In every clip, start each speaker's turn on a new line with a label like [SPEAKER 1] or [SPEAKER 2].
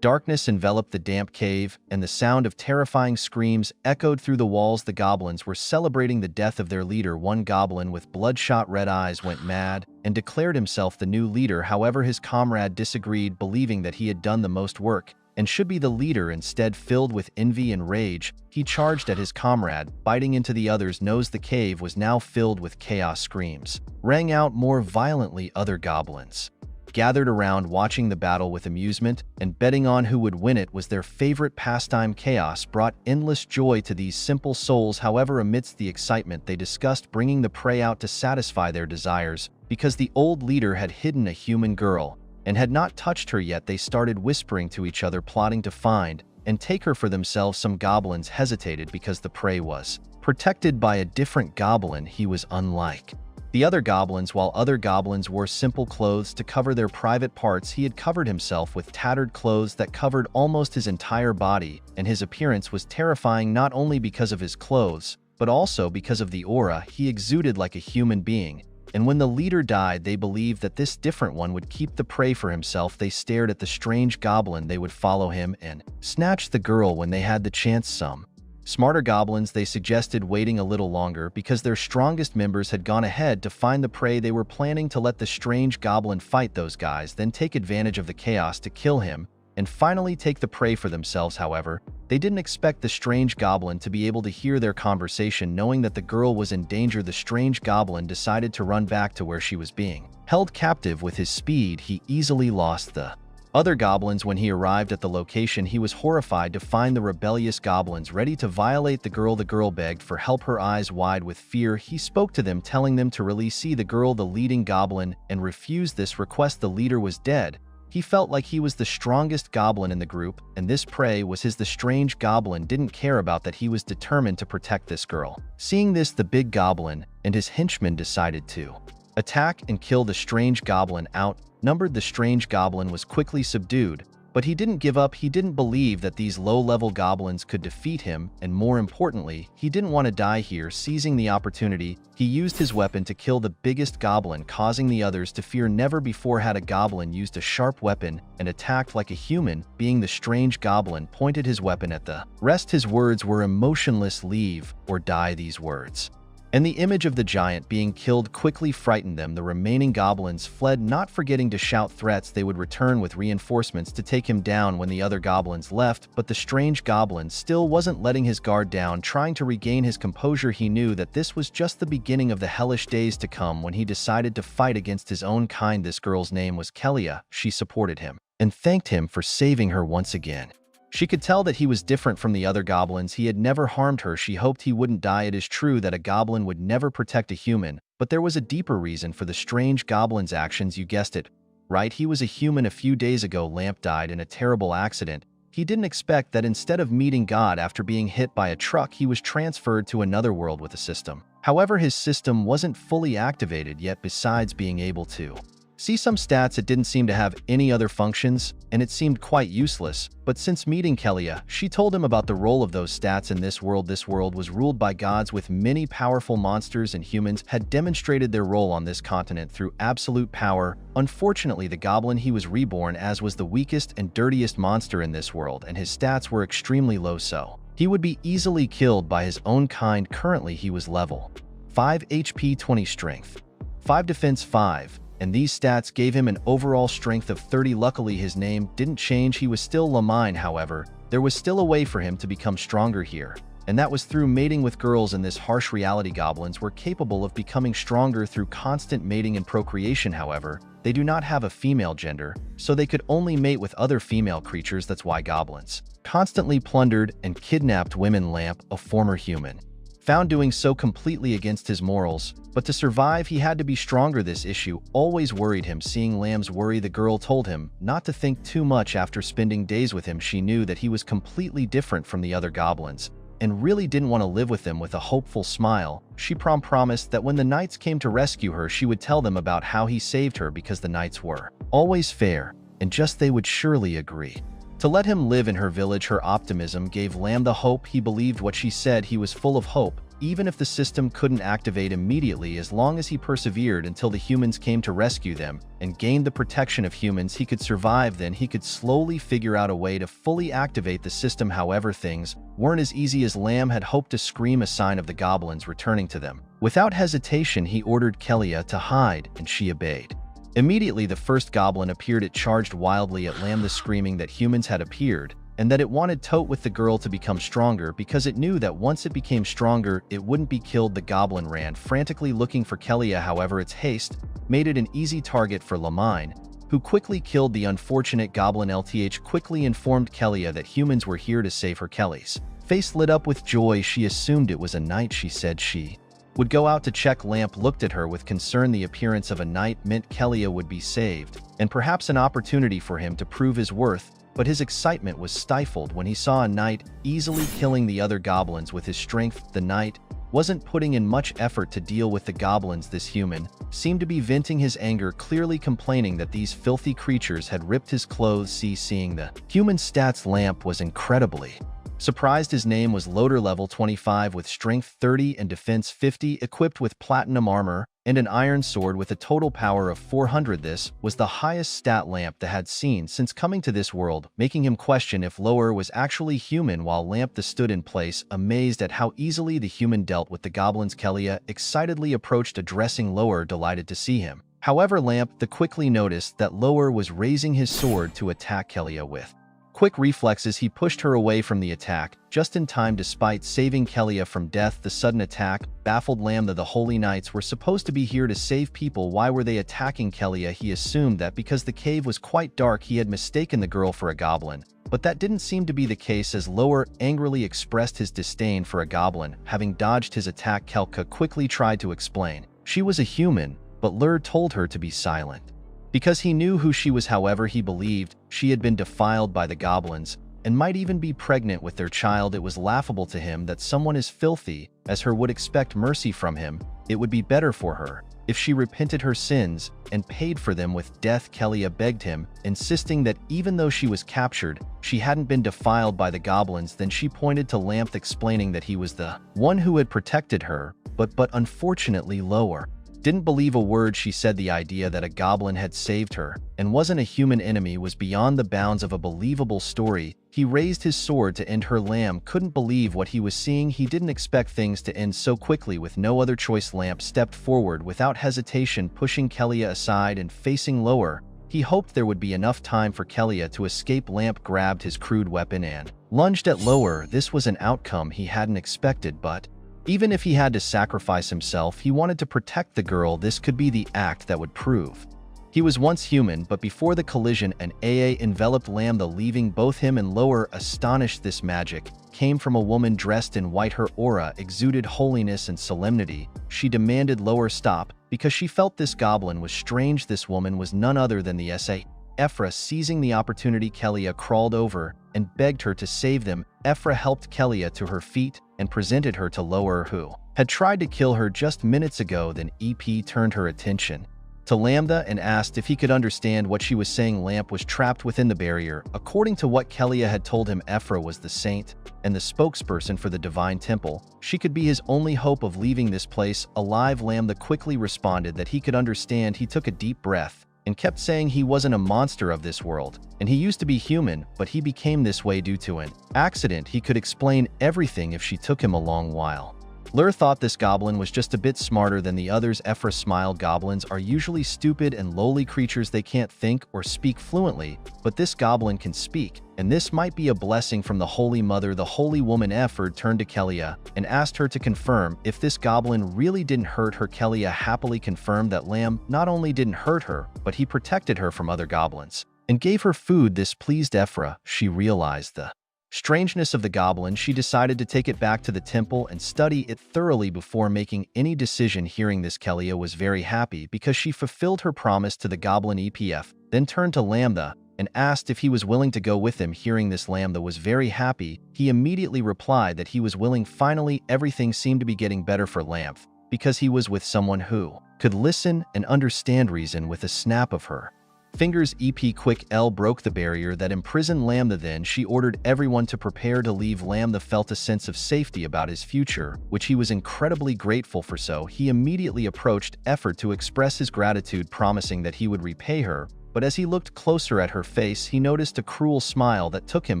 [SPEAKER 1] Darkness enveloped the damp cave, and the sound of terrifying screams echoed through the walls. The goblins were celebrating the death of their leader. One goblin with bloodshot red eyes went mad and declared himself the new leader. However, his comrade disagreed, believing that he had done the most work and should be the leader. Instead, filled with envy and rage, he charged at his comrade, biting into the other's nose. The cave was now filled with chaos. Screams rang out more violently. Other goblins gathered around, watching the battle with amusement, and betting on who would win. It was their favorite pastime. Chaos brought endless joy to these simple souls. However, amidst the excitement, they discussed bringing the prey out to satisfy their desires. Because the old leader had hidden a human girl and had not touched her yet, they started whispering to each other, plotting to find and take her for themselves. Some goblins hesitated because the prey was protected by a different goblin. He was unlike the other goblins. While other goblins wore simple clothes to cover their private parts, he had covered himself with tattered clothes that covered almost his entire body, and his appearance was terrifying not only because of his clothes, but also because of the aura he exuded like a human being. And when the leader died, they believed that this different one would keep the prey for himself. They stared at the strange goblin. They would follow him and snatch the girl when they had the chance. Some smarter goblins, they suggested waiting a little longer because their strongest members had gone ahead to find the prey. They were planning to let the strange goblin fight those guys, then take advantage of the chaos to kill him and finally take the prey for themselves. However, they didn't expect the strange goblin to be able to hear their conversation. Knowing that the girl was in danger, the strange goblin decided to run back to where she was being held captive. With his speed, he easily lost the other goblins. When he arrived at the location, he was horrified to find the rebellious goblins ready to violate the girl. The girl begged for help, her eyes wide with fear. He spoke to them, telling them to release the girl. The leading goblin and refused this request. The leader was dead. He felt like he was the strongest goblin in the group, and this prey was his. The strange goblin didn't care about that. He was determined to protect this girl. Seeing this, the big goblin and his henchmen decided to attack and kill the strange goblin. Outnumbered, the strange goblin was quickly subdued, but he didn't give up. He didn't believe that these low-level goblins could defeat him, and more importantly, he didn't want to die here. Seizing the opportunity, he used his weapon to kill the biggest goblin, causing the others to fear. Never before had a goblin used a sharp weapon and attacked like a human being. The strange goblin pointed his weapon at the rest. His words were emotionless: leave or die. These words and the image of the giant being killed quickly frightened them. The remaining goblins fled, not forgetting to shout threats they would return with reinforcements to take him down. When the other goblins left, but the strange goblin still wasn't letting his guard down. Trying to regain his composure, he knew that this was just the beginning of the hellish days to come when he decided to fight against his own kind. This girl's name was 𝗧𝗽𝗆. She supported him and thanked him for saving her once again. She could tell that he was different from the other goblins. He had never harmed her. She hoped he wouldn't die. It is true that a goblin would never protect a human, but there was a deeper reason for the strange goblin's actions. You guessed it, right? He was a human. A few days ago, Lamp died in a terrible accident. He didn't expect that instead of meeting God after being hit by a truck, he was transferred to another world with a system. However, his system wasn't fully activated yet. Besides being able to see some stats, it didn't seem to have any other functions, and it seemed quite useless. But since meeting 𝗧𝗽𝗆, she told him about the role of those stats in this world. This world was ruled by gods with many powerful monsters, and humans had demonstrated their role on this continent through absolute power. Unfortunately, the goblin he was reborn as was the weakest and dirtiest monster in this world, and his stats were extremely low, so he would be easily killed by his own kind. Currently, he was level 5 HP, 20 strength, 5 defense, 5. And these stats gave him an overall strength of 30. Luckily, his name didn't change. He was still Lamine. However, there was still a way for him to become stronger here, and that was through mating with girls. In this harsh reality, goblins were capable of becoming stronger through constant mating and procreation. However, they do not have a female gender, so they could only mate with other female creatures. That's why goblins constantly plundered and kidnapped women. Lamp, a former human, found doing so completely against his morals, but to survive he had to be stronger. This issue always worried him. Seeing Lamb's worry, the girl told him not to think too much. After spending days with him, she knew that he was completely different from the other goblins and really didn't want to live with them. With a hopeful smile, she promised that when the knights came to rescue her, she would tell them about how he saved her, because the knights were always fair and just. They would surely agree to let him live in her village. Her optimism gave Lamb the hope. He believed what she said. He was full of hope even if the system couldn't activate immediately, as long as he persevered until the humans came to rescue them and gained the protection of humans, he could survive. Then he could slowly figure out a way to fully activate the system. However, things weren't as easy as Lamb had hoped. To scream a sign of the goblins returning to them. Without hesitation, he ordered 𝗧𝗴𝘀𝗆 to hide, and she obeyed. Immediately, the first goblin appeared. It charged wildly at Lamb, screaming that humans had appeared and that it wanted Tote with the girl to become stronger because it knew that once it became stronger, it wouldn't be killed. The goblin ran frantically looking for 𝗧𝗴𝘀𝗆. However, its haste made it an easy target for 𝗬𝗲ine, who quickly killed the unfortunate goblin. 𝗧𝗴𝘀 quickly informed 𝗧𝗴𝘀𝗆 that humans were here to save her. 𝗧𝗴𝘀𝗆's face lit up with joy. She assumed it was a knight. She said she would go out to check. Lamp looked at her with concern. The appearance of a knight meant 𝗧𝗴𝘀𝗆 would be saved, and perhaps an opportunity for him to prove his worth. But his excitement was stifled when he saw a knight easily killing the other goblins with his strength. The knight wasn't putting in much effort to deal with the goblins. This human seemed to be venting his anger, clearly complaining that these filthy creatures had ripped his clothes. Seeing the human stats, Lamp was incredibly surprised. His name was Loader, level 25 with strength 30 and defense 50, equipped with platinum armor and an iron sword with a total power of 400. This was the highest stat Lamp had seen since coming to this world, making him question if Lower was actually human. While Lamp stood in place, amazed at how easily the human dealt with the goblins, 𝗧𝗴𝘀𝗆 excitedly approached, addressing Lower, delighted to see him. However, Lamp quickly noticed that Lower was raising his sword to attack 𝗧𝗴𝘀𝗆. With quick reflexes, he pushed her away from the attack, just in time despite saving 𝗧𝗴𝘀𝗆 from death. The sudden attack baffled Lamb. The Holy Knights were supposed to be here to save people. Why were they attacking 𝗧𝗴𝘀𝗆? He assumed that because the cave was quite dark, he had mistaken the girl for a goblin. But that didn't seem to be the case, as Lower angrily expressed his disdain for a goblin. Having dodged his attack, 𝗧𝗀𝘆𝗆 quickly tried to explain she was a human, but Lur told her to be silent because he knew who she was. However, he believed she had been defiled by the goblins and might even be pregnant with their child. It was laughable to him that someone as filthy as her would expect mercy from him. It would be better for her if she repented her sins and paid for them with death. 𝗧𝗀𝘆𝗆 begged him, insisting that even though she was captured, she hadn't been defiled by the goblins. Then she pointed to Lamp, explaining that he was the one who had protected her, but unfortunately Lower didn't believe a word she said. The idea that a goblin had saved her and wasn't a human enemy was beyond the bounds of a believable story. He raised his sword to end her. Lamb couldn't believe what he was seeing. He didn't expect things to end so quickly. With no other choice, Lamp stepped forward without hesitation, pushing 𝗧𝗴𝘀𝗆𝗆 aside and facing Lower. He hoped there would be enough time for 𝗧𝗴𝘀𝗆 to escape. Lamp grabbed his crude weapon and lunged at Lower. This was an outcome he hadn't expected, but even if he had to sacrifice himself, he wanted to protect the girl. This could be the act that would prove he was once human. But before the collision, an AA enveloped Lamb, leaving both him and Lower astonished. This magic came from a woman dressed in white. Her aura exuded holiness and solemnity. She demanded Lower stop because she felt this goblin was strange. This woman was none other than the 𝗧𝗴𝘀𝗆. Ephrah, seizing the opportunity, 𝗧𝗴𝘀𝗆 crawled over and begged her to save them. Ephrah helped 𝗧𝗀𝘆𝗆 to her feet and presented her to Lower, who had tried to kill her just minutes ago. Then EP turned her attention to Lambda and asked if he could understand what she was saying. Lamp was trapped within the barrier. According to what 𝗧𝗀𝘆𝗆 had told him, Ephrah was the saint and the spokesperson for the divine temple. She could be his only hope of leaving this place alive. Lambda quickly responded that he could understand. He took a deep breath and kept saying he wasn't a monster of this world, and he used to be human, but he became this way due to an accident. He could explain everything if she took him a long while. Lur thought this goblin was just a bit smarter than the others. Ephrah smiled. Goblins are usually stupid and lowly creatures. They can't think or speak fluently, but this goblin can speak, and this might be a blessing from the Holy Mother. The holy woman Ephrah turned to 𝗧𝗀𝘆𝗆 and asked her to confirm if this goblin really didn't hurt her. 𝗧𝗀𝘆𝗆 happily confirmed that Lamb not only didn't hurt her, but he protected her from other goblins and gave her food. This pleased Ephrah. She realized the strangeness of the goblin. She decided to take it back to the temple and study it thoroughly before making any decision. Hearing this, 𝗧𝗀𝘆𝗆 was very happy because she fulfilled her promise to the goblin. EPF then turned to Lambda and asked if he was willing to go with him. Hearing this, Lambda was very happy. He immediately replied that he was willing. Finally, everything seemed to be getting better for Lamp because he was with someone who could listen and understand reason. With a snap of her Fingers 𝗖𝗍𝗆 broke the barrier that imprisoned 𝗧𝗴𝗀. Then she ordered everyone to prepare to leave. 𝗧𝗴𝗀 felt a sense of safety about his future, which he was incredibly grateful for, so he immediately approached 𝗧𝗴𝗀 to express his gratitude, promising that he would repay her. But as he looked closer at her face, he noticed a cruel smile that took him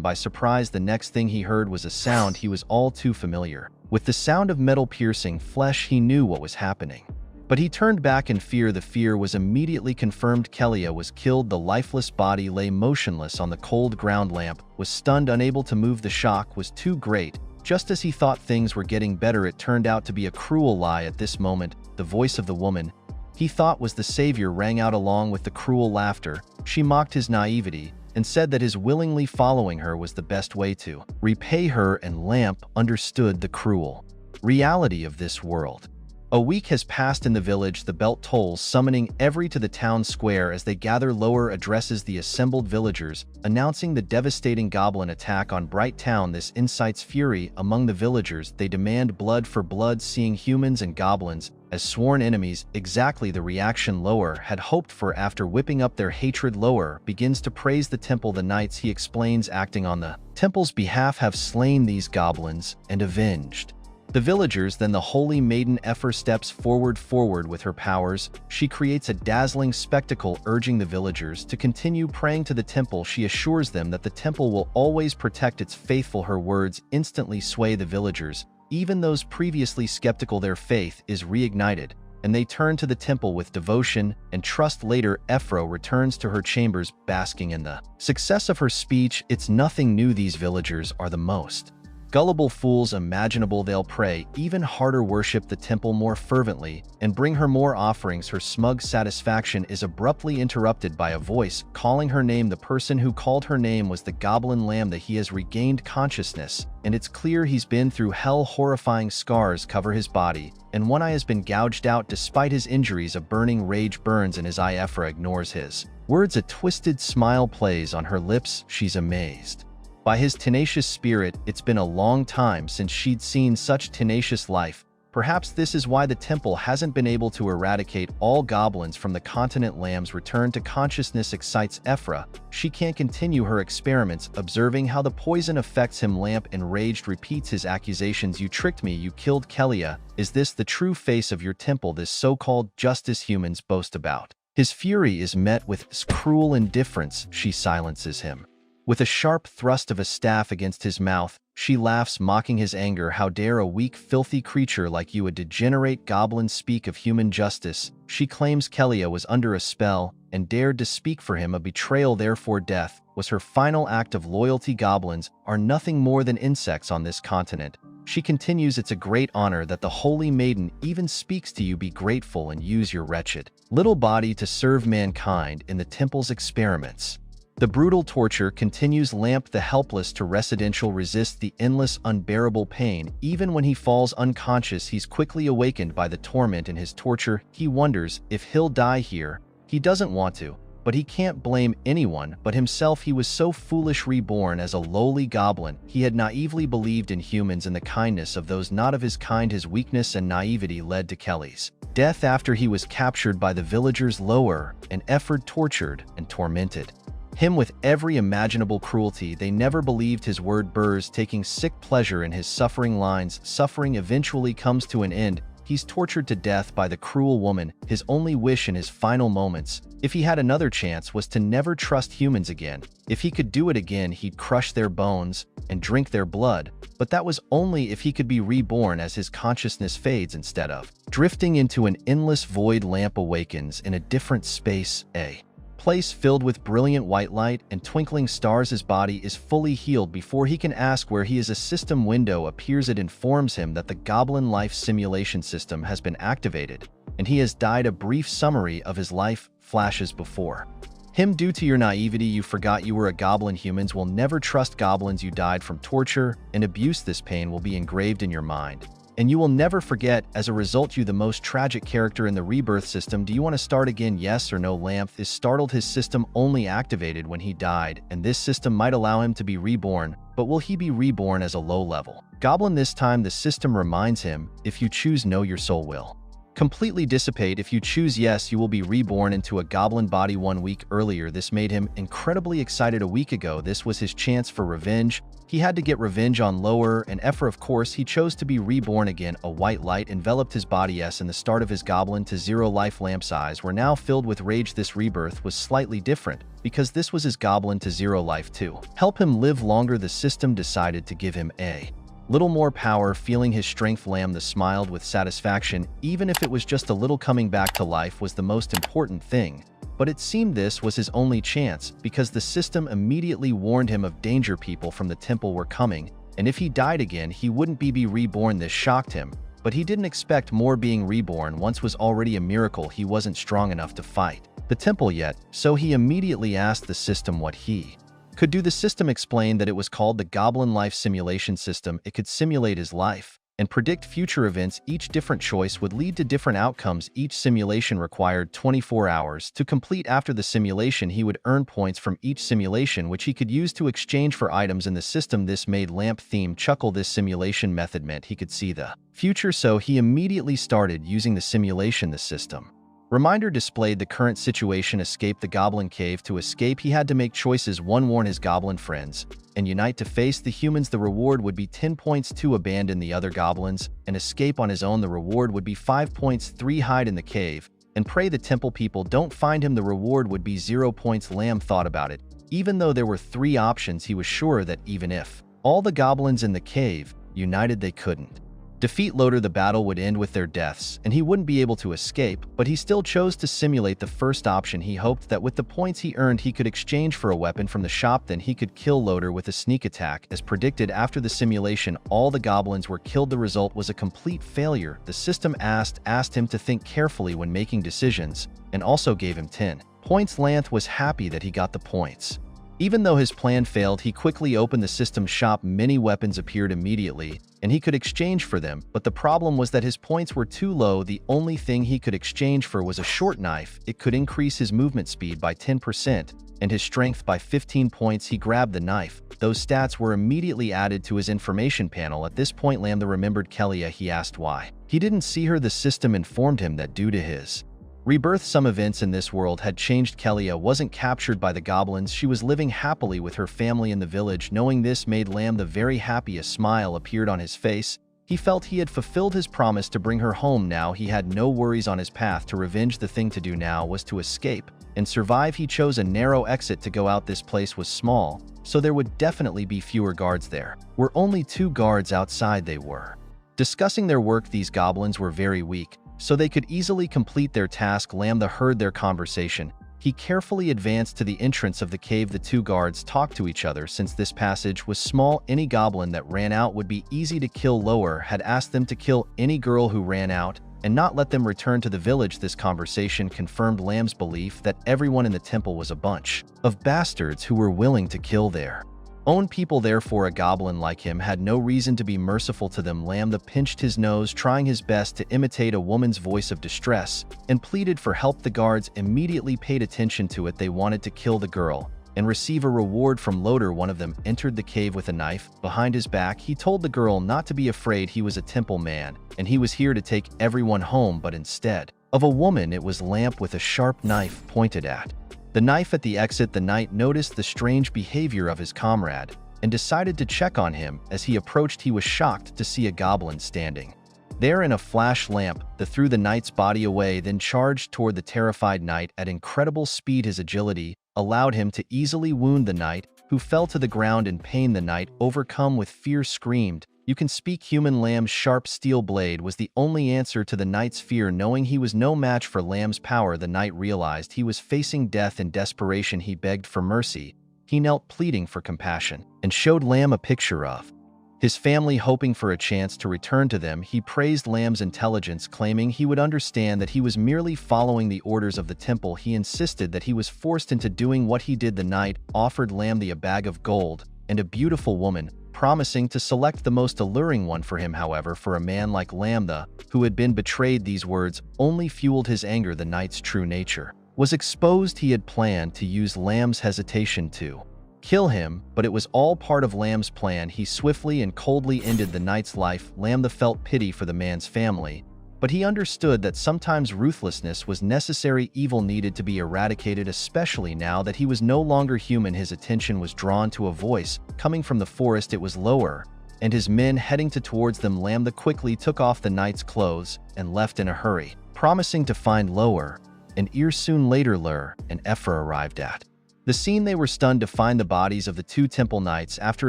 [SPEAKER 1] by surprise. The next thing he heard was a sound he was all too familiar. With the sound of metal piercing flesh, he knew what was happening. But he turned back in fear. The fear was immediately confirmed. 𝗧𝗴𝗀 was killed. The lifeless body lay motionless on the cold ground. 𝗧𝗴𝗀 was stunned, unable to move. The shock was too great. Just as he thought things were getting better, it turned out to be a cruel lie. At this moment, the voice of the woman he thought was the savior rang out along with the cruel laughter. She mocked his naivety and said that his willingly following her was the best way to repay her, and 𝗧𝗴𝗀 understood the cruel reality of this world. A week has passed in the village. The bell tolls, summoning every to the town square. As they gather, Lower addresses the assembled villagers, announcing the devastating goblin attack on Bright Town. This incites fury among the villagers. They demand blood for blood, seeing humans and goblins as sworn enemies, exactly the reaction Lower had hoped for. After whipping up their hatred, Lower begins to praise the temple. The knights, he explains, acting on the temple's behalf, have slain these goblins and avenged the villagers. Then the holy maiden 𝗧𝗴𝗀 steps forward with her powers. She creates a dazzling spectacle, urging the villagers to continue praying to the temple. She assures them that the temple will always protect its faithful. Her words instantly sway the villagers, even those previously skeptical. Their faith is reignited, and they turn to the temple with devotion and trust. Later, 𝗧𝗴𝗀 returns to her chambers, basking in the success of her speech. It's nothing new. These villagers are the most gullible fools imaginable. They'll pray even harder, worship the temple more fervently, and bring her more offerings. Her smug satisfaction is abruptly interrupted by a voice calling her name. The person who called her name was the goblin 𝗧𝗴𝗀. He has regained consciousness, and it's clear he's been through hell. Horrifying scars cover his body, and one eye has been gouged out. Despite his injuries, a burning rage burns in his eye. 𝗧𝗴𝗀 ignores his words. A twisted smile plays on her lips. She's amazed by his tenacious spirit. It's been a long time since she'd seen such tenacious life. Perhaps this is why the temple hasn't been able to eradicate all goblins from the continent. 𝗧𝗴𝗀's return to consciousness excites 𝗧𝗴𝗀. She can't continue her experiments, observing how the poison affects him. 𝗧𝗴𝗀, enraged, repeats his accusations. You tricked me. You killed 𝗧𝗴𝗀. Is this the true face of your temple, this so-called justice humans boast about? His fury is met with cruel indifference. She silences him with a sharp thrust of a staff against his mouth. She laughs, mocking his anger. How dare a weak, filthy creature like you, a degenerate goblin, speak of human justice? She claims 𝗧𝗴𝗀 was under a spell and dared to speak for him. A betrayal, therefore death was her final act of loyalty. Goblins are nothing more than insects on this continent. She continues, it's a great honor that the holy maiden even speaks to you. Be grateful and use your wretched little body to serve mankind in the temple's experiments. The brutal torture continues. 𝗧𝗴𝗀, the helpless to residential, resists the endless, unbearable pain. Even when he falls unconscious, he's quickly awakened by the torment in his torture. He wonders if he'll die here. He doesn't want to, but he can't blame anyone but himself. He was so foolish. Reborn as a lowly goblin, he had naively believed in humans and the kindness of those not of his kind. His weakness and naivety led to 𝗧𝗀𝗀's death after he was captured by the villagers. Lower and 𝗧𝗴𝗀 tortured and tormented him with every imaginable cruelty. They never believed his word. Burrs, taking sick pleasure in his suffering lines. Suffering eventually comes to an end. He's tortured to death by the cruel woman. His only wish in his final moments, if he had another chance, was to never trust humans again. If he could do it again, he'd crush their bones and drink their blood. But that was only if he could be reborn. As his consciousness fades, instead of drifting into an endless void, 𝗧𝗴𝗀 awakens in a different space, a place filled with brilliant white light and twinkling stars. His body is fully healed. Before he can ask where he is, a system window appears. It informs him that the goblin life simulation system has been activated, and he has died. A brief summary of his life flashes before him. Due to your naivety, you forgot you were a goblin. Humans will never trust goblins. You died from torture and abuse. This pain will be engraved in your mind, and you will never forget. As a result, you the most tragic character in the rebirth system. Do you want to start again? Yes or no? 𝗧𝗴𝗀 is startled. His system only activated when he died, and this system might allow him to be reborn. But will he be reborn as a low-level goblin this time? The system reminds him, if you choose no, your soul will completely dissipate. If you choose yes, you will be reborn into a goblin body 1 week earlier. This made him incredibly excited. A week ago, this was his chance for revenge. He had to get revenge on Lower and Effer. Of course, he chose to be reborn again. A white light enveloped his body and the start of his goblin to zero life lamp's eyes were now filled with rage. This rebirth was slightly different because this was his goblin to zero life to help him live longer. The system decided to give him a little more power. Feeling his strength, Lamb smiled with satisfaction. Even if it was just a little, coming back to life was the most important thing. But it seemed this was his only chance, because the system immediately warned him of danger. People from the temple were coming, and if he died again, he wouldn't be reborn. This shocked him, but he didn't expect more. Being reborn once was already a miracle. He wasn't strong enough to fight the temple yet, so he immediately asked the system what he could do. The system explained that it was called the Goblin Life Simulation System. It could simulate his life and predict future events. Each different choice would lead to different outcomes. Each simulation required 24 hours to complete. After the simulation, he would earn points from each simulation, which he could use to exchange for items in the system. This made Lamp Theme chuckle. This simulation method meant he could see the future, so he immediately started using the simulation. The system reminder displayed the current situation: escape the goblin cave. To escape, he had to make choices. 1. Warn his goblin friends and unite to face the humans. The reward would be 10 points. 2. Abandon the other goblins and escape on his own. The reward would be 5 points. 3. Hide in the cave and pray the temple people don't find him. The reward would be 0 points. Lamb thought about it. Even though there were 3 options, he was sure that even if all the goblins in the cave united, they couldn't defeat Loader. The battle would end with their deaths, and he wouldn't be able to escape, but he still chose to simulate the first option. He hoped that with the points he earned, he could exchange for a weapon from the shop. Then he could kill Loader with a sneak attack. As predicted, after the simulation, all the goblins were killed. The result was a complete failure. The system asked him to think carefully when making decisions, and also gave him 10 points. Lanth was happy that he got the points. Even though his plan failed, he quickly opened the system's shop. Many weapons appeared immediately, and he could exchange for them, but the problem was that his points were too low. The only thing he could exchange for was a short knife. It could increase his movement speed by 10% and his strength by 15 points. He grabbed the knife. Those stats were immediately added to his information panel. At this point, Lamb remembered 𝗧𝗴𝗀. He asked why he didn't see her. The system informed him that due to his rebirth, some events in this world had changed. 𝗧𝗴𝗀 wasn't captured by the goblins. She was living happily with her family in the village. Knowing this made Lamb very happy. A smile appeared on his face. He felt he had fulfilled his promise to bring her home. Now he had no worries on his path to revenge. The thing to do now was to escape and survive. He chose a narrow exit to go out. This place was small, so there would definitely be fewer guards. There were only 2 guards outside. They were discussing their work. These goblins were very weak, so they could easily complete their task. Lamb heard their conversation. He carefully advanced to the entrance of the cave. The 2 guards talked to each other. Since this passage was small, any goblin that ran out would be easy to kill. Lower had asked them to kill any girl who ran out and not let them return to the village. This conversation confirmed Lamb's belief that everyone in the temple was a bunch of bastards who were willing to kill their own people. Therefore, a goblin like him had no reason to be merciful to them. Lamb pinched his nose, trying his best to imitate a woman's voice of distress, and pleaded for help. The guards immediately paid attention to it. They wanted to kill the girl and receive a reward from Loader. One of them entered the cave with a knife behind his back. He told the girl not to be afraid. He was a temple man, and he was here to take everyone home, but instead of a woman, it was Lamb with a sharp knife pointed at the knife. At the exit, the knight noticed the strange behavior of his comrade and decided to check on him. As he approached, he was shocked to see a goblin standing there in a flash. Lamp threw the knight's body away, then charged toward the terrified knight at incredible speed. His agility allowed him to easily wound the knight, who fell to the ground in pain. The knight, overcome with fear, screamed, "You can speak human." Lamb's sharp steel blade was the only answer to the knight's fear. Knowing he was no match for Lamb's power, the knight realized he was facing death. In desperation, he begged for mercy. He knelt, pleading for compassion, and showed Lamb a picture of his family, hoping for a chance to return to them. He praised Lamb's intelligence, claiming he would understand that he was merely following the orders of the temple. He insisted that he was forced into doing what he did. The knight offered Lamb a bag of gold and a beautiful woman, promising to select the most alluring one for him. However, for a man like Lamb, who had been betrayed, these words only fueled his anger. The knight's true nature was exposed. He had planned to use Lamb's hesitation to kill him, but it was all part of Lamb's plan. He swiftly and coldly ended the knight's life. Lamb felt pity for the man's family But he understood that sometimes ruthlessness was necessary. Evil needed to be eradicated, especially now that he was no longer human. His attention was drawn to a voice coming from the forest. It was Lower, and his men heading towards them. Lamb quickly took off the knight's clothes and left in a hurry, promising to find Lower and 𝗖𝗍 soon later. Ler and 𝗧𝗴𝗀 arrived at the scene. They were stunned to find the bodies of the two temple knights. After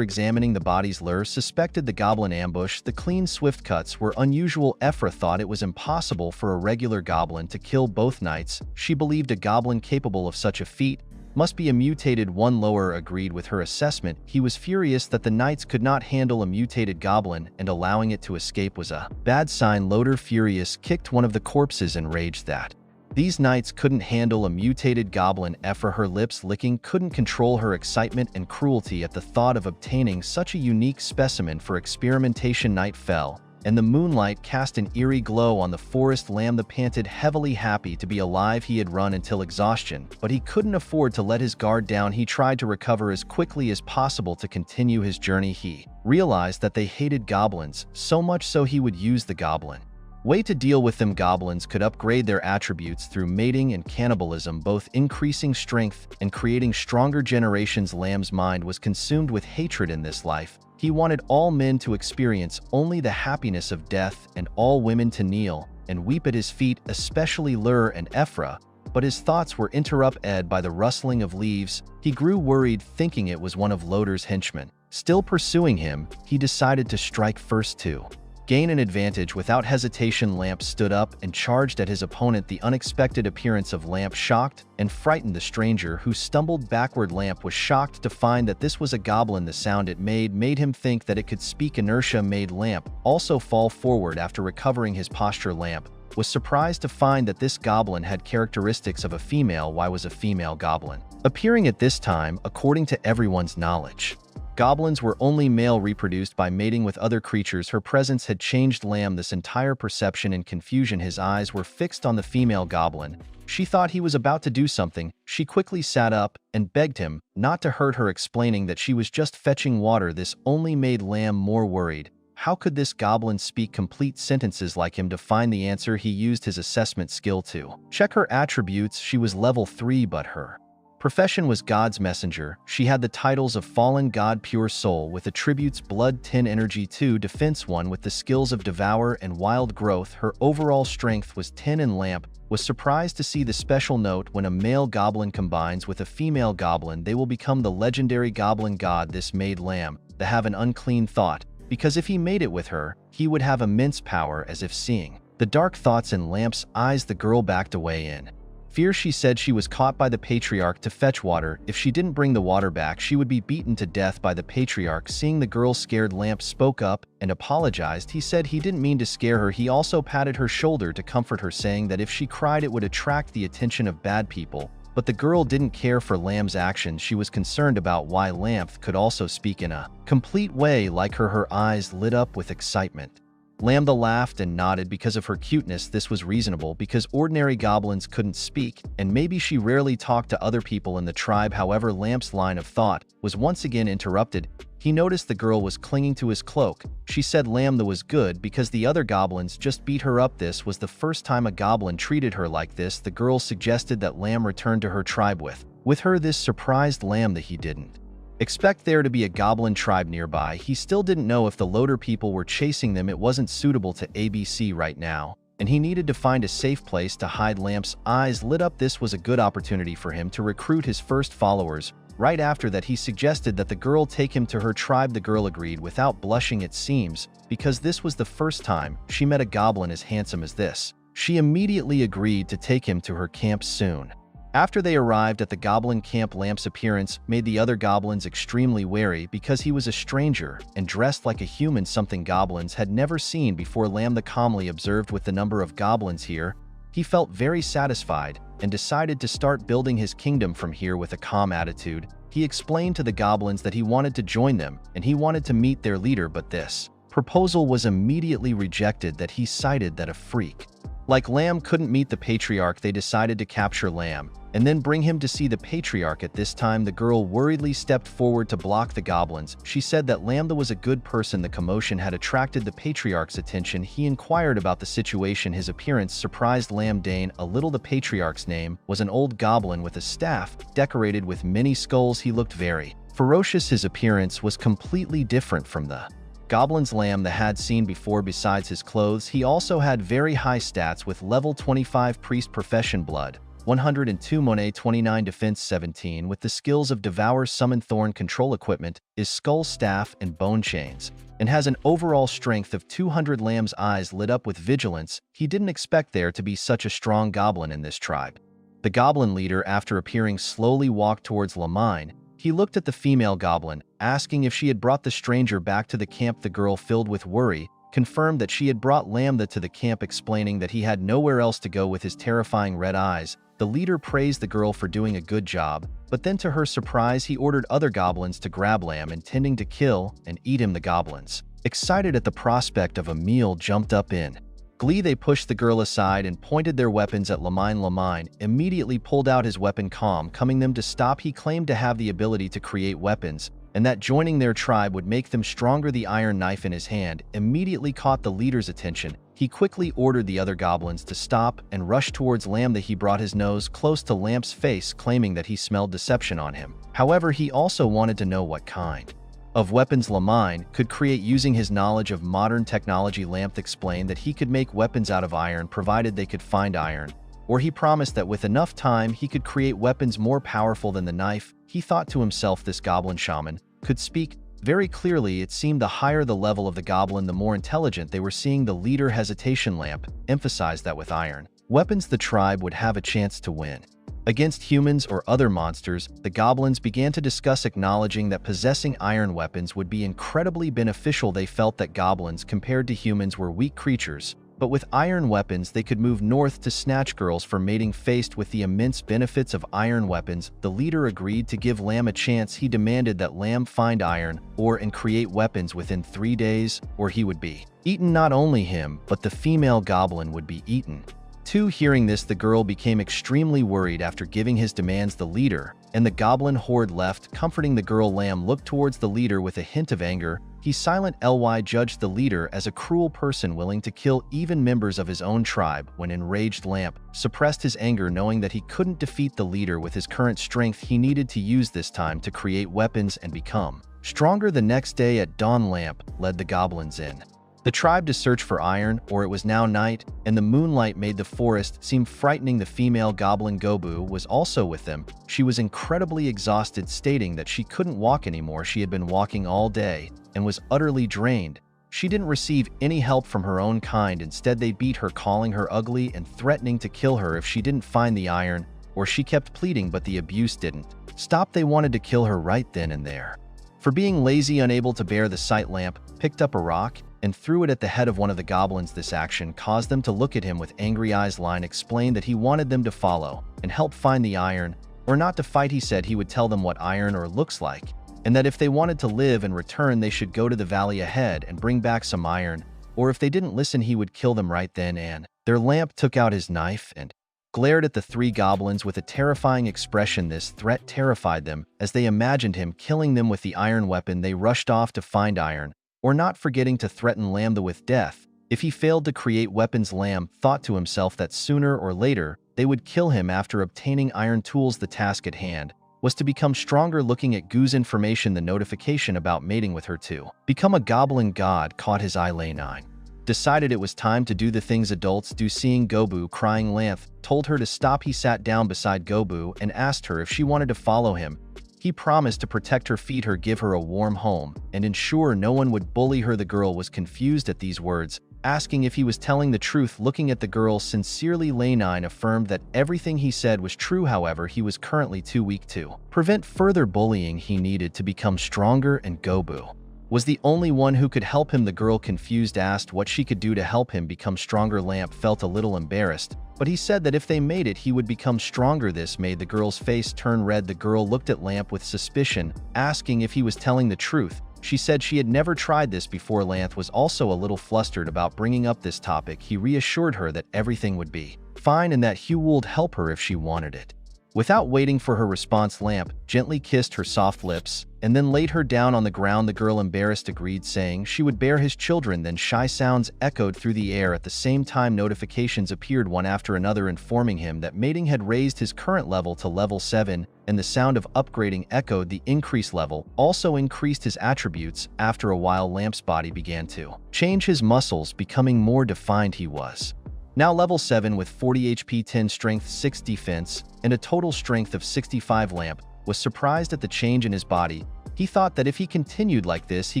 [SPEAKER 1] examining the bodies, Ler suspected the goblin ambush. The clean, swift cuts were unusual. 𝗧𝗴𝗀 thought it was impossible for a regular goblin to kill both knights. She believed a goblin capable of such a feat must be a mutated one. Lower agreed with her assessment. He was furious that the knights could not handle a mutated goblin, and allowing it to escape was a bad sign. Loder, furious, kicked one of the corpses and raged that these knights couldn't handle a mutated goblin. 𝗧𝗴𝗀, her lips licking, couldn't control her excitement and cruelty at the thought of obtaining such a unique specimen for experimentation. Night fell, and the moonlight cast an eerie glow on the forest. Lamb panted heavily, happy to be alive. He had run until exhaustion, but he couldn't afford to let his guard down. He tried to recover as quickly as possible to continue his journey. He realized that they hated goblins, so much so he would use the goblin way to deal with them. Goblins could upgrade their attributes through mating and cannibalism, both increasing strength and creating stronger generations. Lamb's mind was consumed with hatred in this life. He wanted all men to experience only the happiness of death and all women to kneel and weep at his feet, especially Ler and 𝗧𝗧𝗏. But his thoughts were interrupted by the rustling of leaves. He grew worried, thinking it was one of Loder's henchmen still pursuing him. He decided to strike first to gain an advantage. Without hesitation, Lamb stood up and charged at his opponent. The unexpected appearance of Lamb shocked and frightened the stranger, who stumbled backward. Lamb was shocked to find that this was a goblin. The sound it made him think that it could speak. Inertia made Lamb also fall forward. After recovering his posture, Lamb was surprised to find that this goblin had characteristics of a female. Why was a female goblin appearing at this time? According to everyone's knowledge, goblins were only male, reproduced by mating with other creatures. Her presence had changed Lamb this entire perception. In confusion, his eyes were fixed on the female goblin. She thought he was about to do something. She quickly sat up and begged him not to hurt her, explaining that she was just fetching water. This only made Lamb more worried. How could this goblin speak complete sentences like him? To find the answer, he used his assessment skill to check her attributes. She was level 3, but her profession was God's messenger. She had the titles of Fallen God, Pure Soul, with attributes Blood 10, Energy 2, Defense 1, with the skills of Devour and Wild Growth. Her overall strength was 10, and Lamb was surprised to see the special note: when a male goblin combines with a female goblin, they will become the legendary Goblin God. This made Lamb to have an unclean thought, because if he made it with her, he would have immense power. As if seeing the dark thoughts in Lamb's eyes, the girl backed away in fear. She said she was caught by the patriarch to fetch water. If she didn't bring the water back, she would be beaten to death by the patriarch. Seeing the girl scared, Lamb spoke up and apologized. He said he didn't mean to scare her. He also patted her shoulder to comfort her, saying that if she cried, it would attract the attention of bad people. But the girl didn't care for Lamb's actions. She was concerned about why Lamb could also speak in a complete way like her. Her eyes lit up with excitement. Lamb laughed and nodded. Because of her cuteness, this was reasonable, because ordinary goblins couldn't speak, and maybe she rarely talked to other people in the tribe. However, Lamb's line of thought was once again interrupted. He noticed the girl was clinging to his cloak. She said Lamb was good because the other goblins just beat her up. This was the first time a goblin treated her like this. The girl suggested that Lamb return to her tribe with her. This surprised Lamb that he didn't expect there to be a goblin tribe nearby. He still didn't know if the Loder people were chasing them. It wasn't suitable to ABC right now, and he needed to find a safe place to hide. Lamb's eyes lit up. This was a good opportunity for him to recruit his first followers. Right after that, he suggested that the girl take him to her tribe. The girl agreed without blushing, it seems, because this was the first time she met a goblin as handsome as this. She immediately agreed to take him to her camp soon. After they arrived at the goblin camp, Lamb's appearance made the other goblins extremely wary because he was a stranger and dressed like a human, something goblins had never seen before. Lamb calmly observed, with the number of goblins here, he felt very satisfied and decided to start building his kingdom from here. With a calm attitude, he explained to the goblins that he wanted to join them and he wanted to meet their leader, but this proposal was immediately rejected. That he cited that a freak Like Lamb couldn't meet the patriarch, they decided to capture Lamb and then bring him to see the patriarch. At this time, the girl worriedly stepped forward to block the goblins. She said that Lambda was a good person. The commotion had attracted the patriarch's attention. He inquired about the situation. His appearance surprised Lamb Dane a little. The patriarch's name was an old goblin with a staff decorated with many skulls. He looked very ferocious. His appearance was completely different from the goblins Lamb had seen before. Besides his clothes, he also had very high stats with level 25 priest profession, blood 102 Monet 29 defense 17 with the skills of Devour, Summon, Thorn, control equipment is Skull, Staff, and Bone Chains, and has an overall strength of 200. Lamb's eyes lit up with vigilance. He didn't expect there to be such a strong goblin in this tribe. The goblin leader, after appearing, slowly walked towards Lamine. He looked at the female goblin, asking if she had brought the stranger back to the camp. The girl, filled with worry, confirmed that she had brought Lambda to the camp, explaining that he had nowhere else to go with his terrifying red eyes. The leader praised the girl for doing a good job, but then to her surprise, he ordered other goblins to grab Lamb, intending to kill and eat him. The goblins, excited at the prospect of a meal, jumped up in glee. They pushed the girl aside and pointed their weapons at Lamine. Lamine immediately pulled out his weapon, calming them to stop. He claimed to have the ability to create weapons, and that joining their tribe would make them stronger. The iron knife in his hand immediately caught the leader's attention. He quickly ordered the other goblins to stop and rush towards Lambda. He brought his nose close to Lamb's face, claiming that he smelled deception on him. However, he also wanted to know what kind of weapons Lamine could create using his knowledge of modern technology. Lamp explained that he could make weapons out of iron provided they could find iron, or he promised that with enough time he could create weapons more powerful than the knife. He thought to himself, this goblin shaman could speak very clearly. It seemed the higher the level of the goblin, the more intelligent they were. Seeing the leader hesitation, Lamp emphasized that with iron weapons the tribe would have a chance to win against humans or other monsters. The goblins began to discuss, acknowledging that possessing iron weapons would be incredibly beneficial. They felt that goblins compared to humans were weak creatures, but with iron weapons they could move north to snatch girls for mating. Faced with the immense benefits of iron weapons, the leader agreed to give Lamb a chance. He demanded that Lamb find iron ore and create weapons within 3 days, or he would be eaten. Not only him, but the female goblin would be eaten too. Hearing this, the girl became extremely worried. After giving his demands, the leader and the goblin horde left. Comforting the girl, Lamb looked towards the leader with a hint of anger. He 𝗖cie judged the leader as a cruel person willing to kill even members of his own tribe. When enraged, Lamp suppressed his anger, knowing that he couldn't defeat the leader with his current strength. He needed to use this time to create weapons and become stronger. The next day at dawn, Lamp led the goblins in the tribe to search for iron ore. It was now night, and the moonlight made the forest seem frightening. The female goblin Gobu was also with them. She was incredibly exhausted, stating that she couldn't walk anymore. She had been walking all day and was utterly drained. She didn't receive any help from her own kind. Instead, they beat her, calling her ugly and threatening to kill her if she didn't find the iron ore. She kept pleading, but the abuse didn't stop. They wanted to kill her right then and there. For being lazy, unable to bear the sight, Lamp picked up a rock and threw it at the head of one of the goblins. This action caused them to look at him with angry eyes. Line explained that he wanted them to follow and help find the iron or not to fight. He said he would tell them what iron ore looks like, and that if they wanted to live and return, they should go to the valley ahead and bring back some iron, or if they didn't listen, he would kill them right then and there. Lamp took out his knife and glared at the 3 goblins with a terrifying expression. This threat terrified them. As they imagined him killing them with the iron weapon, they rushed off to find iron or not, forgetting to threaten Lambda with death if he failed to create weapons. Lamb thought to himself that sooner or later they would kill him after obtaining iron tools. The task at hand was to become stronger. Looking at Gu's information, the notification about mating with her to become a goblin god caught his eye. 𝗖cie decided it was time to do the things adults do. Seeing Gobu crying, Lamp told her to stop. He sat down beside Gobu and asked her if she wanted to follow him. He promised to protect her, feed her, give her a warm home, and ensure no one would bully her. The girl was confused at these words, asking if he was telling the truth. Looking at the girl sincerely, 𝗖cie affirmed that everything he said was true. However, he was currently too weak to prevent further bullying. He needed to become stronger, and Gobu was the only one who could help him. The girl, confused, asked what she could do to help him become stronger. Lamp felt a little embarrassed, but he said that if they made it, he would become stronger. This made the girl's face turn red. The girl looked at Lamp with suspicion, asking if he was telling the truth. She said she had never tried this before. Lamp was also a little flustered about bringing up this topic. He reassured her that everything would be fine and that he would help her if she wanted it. Without waiting for her response, Lamp gently kissed her soft lips and then laid her down on the ground. The girl, embarrassed, agreed, saying she would bear his children. Then shy sounds echoed through the air. At the same time, notifications appeared one after another, informing him that mating had raised his current level to level 7, and the sound of upgrading echoed the increased level, also increased his attributes. After a while, Lamp's body began to change, his muscles becoming more defined. He was now level 7 with 40 HP, 10 strength, 6 defense, and a total strength of 65. Lamp was surprised at the change in his body. He thought that if he continued like this, he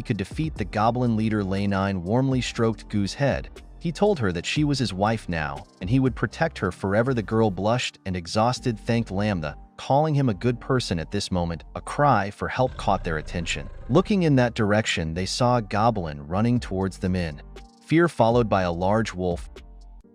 [SPEAKER 1] could defeat the goblin leader. Lei warmly stroked Gu's head. He told her that she was his wife now, and he would protect her forever. The girl blushed and, exhausted, thanked Lamda, calling him a good person. At this moment, a cry for help caught their attention. Looking in that direction, they saw a goblin running towards them in fear, followed by a large wolf.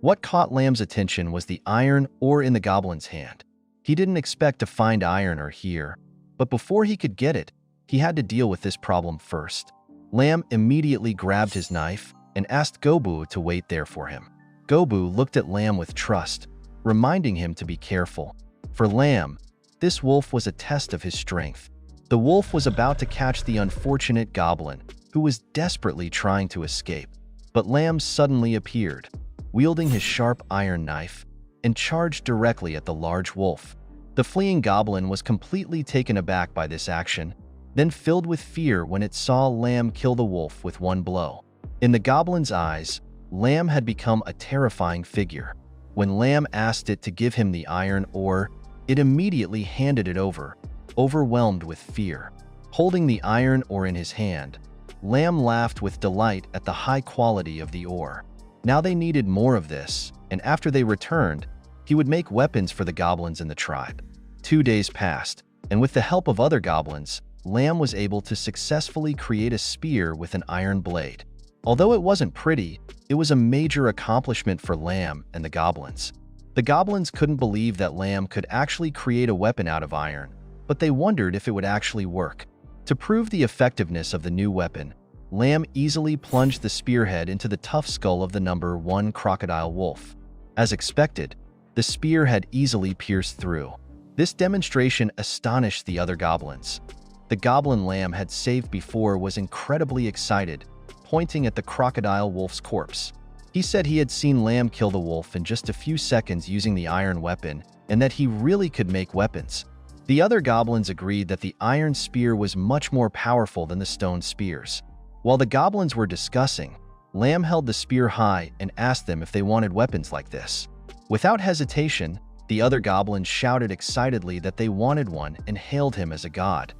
[SPEAKER 1] What caught Lamb's attention was the iron ore in the goblin's hand. He didn't expect to find iron ore here, but before he could get it, he had to deal with this problem first. Lamb immediately grabbed his knife and asked Gobu to wait there for him. Gobu looked at Lamb with trust, reminding him to be careful. For Lamb, this wolf was a test of his strength. The wolf was about to catch the unfortunate goblin, who was desperately trying to escape. But Lamb suddenly appeared, wielding his sharp iron knife, and charged directly at the large wolf. The fleeing goblin was completely taken aback by this action, then filled with fear when it saw Lamb kill the wolf with one blow. In the goblin's eyes, Lamb had become a terrifying figure. When Lamb asked it to give him the iron ore, it immediately handed it over, overwhelmed with fear. Holding the iron ore in his hand, Lamb laughed with delight at the high quality of the ore. Now they needed more of this, and after they returned, he would make weapons for the goblins in the tribe. 2 days passed, and with the help of other goblins, Lamb was able to successfully create a spear with an iron blade. Although it wasn't pretty, it was a major accomplishment for Lamb and the goblins. The goblins couldn't believe that Lamb could actually create a weapon out of iron, but they wondered if it would actually work. To prove the effectiveness of the new weapon, Lamb easily plunged the spearhead into the tough skull of the number 1 crocodile wolf. As expected, the spear had easily pierced through. This demonstration astonished the other goblins. The goblin Lamb had saved before was incredibly excited, pointing at the crocodile wolf's corpse. He said he had seen Lamb kill the wolf in just a few seconds using the iron weapon, and that he really could make weapons. The other goblins agreed that the iron spear was much more powerful than the stone spears. While the goblins were discussing, Lamb held the spear high and asked them if they wanted weapons like this. Without hesitation, the other goblins shouted excitedly that they wanted one and hailed him as a god.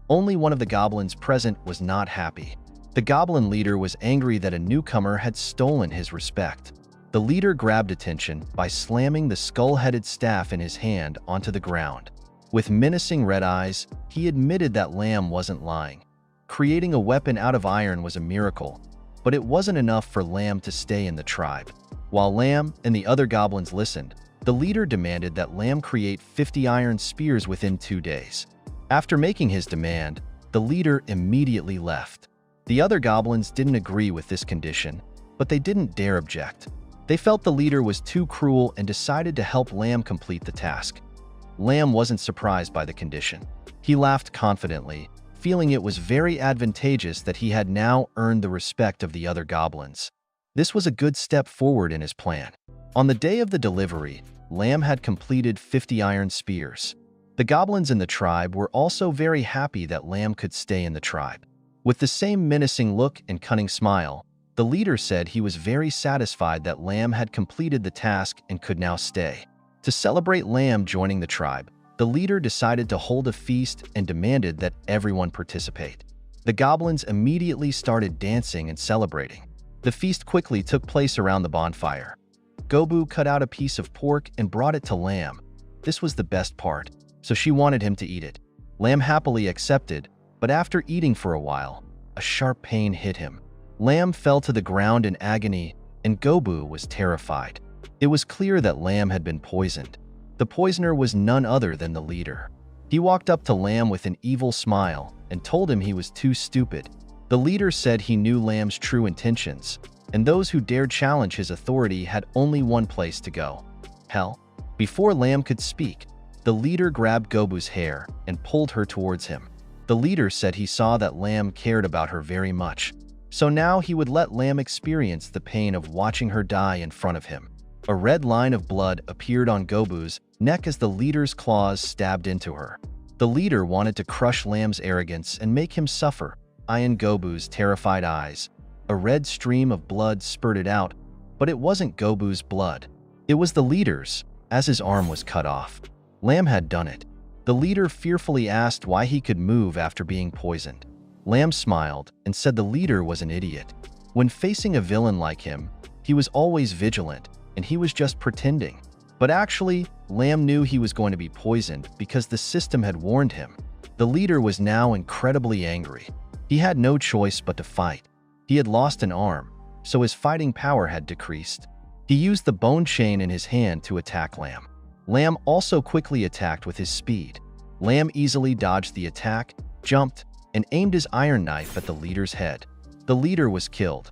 [SPEAKER 1] Only one of the goblins present was not happy. The goblin leader was angry that a newcomer had stolen his respect. The leader grabbed attention by slamming the skull-headed staff in his hand onto the ground. With menacing red eyes, he admitted that Lamb wasn't lying. Creating a weapon out of iron was a miracle, but it wasn't enough for Lamb to stay in the tribe. While Lamb and the other goblins listened, the leader demanded that Lamb create 50 iron spears within 2 days. After making his demand, the leader immediately left. The other goblins didn't agree with this condition, but they didn't dare object. They felt the leader was too cruel and decided to help Lamb complete the task. Lamb wasn't surprised by the condition. He laughed confidently, feeling it was very advantageous that he had now earned the respect of the other goblins. This was a good step forward in his plan. On the day of the delivery, Lamb had completed 50 iron spears. The goblins in the tribe were also very happy that Lamb could stay in the tribe. With the same menacing look and cunning smile, the leader said he was very satisfied that Lamb had completed the task and could now stay. To celebrate Lamb joining the tribe, the leader decided to hold a feast and demanded that everyone participate. The goblins immediately started dancing and celebrating. The feast quickly took place around the bonfire. Gobu cut out a piece of pork and brought it to Lamb. This was the best part, so she wanted him to eat it. Lamb happily accepted, but after eating for a while, a sharp pain hit him. Lamb fell to the ground in agony, and Gobu was terrified. It was clear that Lamb had been poisoned. The poisoner was none other than the leader. He walked up to Lamb with an evil smile and told him he was too stupid. The leader said he knew Lamb's true intentions, and those who dared challenge his authority had only one place to go: hell. Before Lamb could speak, the leader grabbed Gobu's hair and pulled her towards him. The leader said he saw that Lamb cared about her very much, so now he would let Lamb experience the pain of watching her die in front of him. A red line of blood appeared on Gobu's neck as the leader's claws stabbed into her. The leader wanted to crush Lamb's arrogance and make him suffer. In Gobu's terrified eyes, a red stream of blood spurted out, but it wasn't Gobu's blood. It was the leader's, as his arm was cut off. Lamb had done it. The leader fearfully asked why he could move after being poisoned. Lamb smiled and said the leader was an idiot. When facing a villain like him, he was always vigilant, and he was just pretending. But actually, Lamb knew he was going to be poisoned because the system had warned him. The leader was now incredibly angry. He had no choice but to fight. He had lost an arm, so his fighting power had decreased. He used the bone chain in his hand to attack Lamb. Lamb also quickly attacked with his speed. Lamb easily dodged the attack, jumped, and aimed his iron knife at the leader's head. The leader was killed.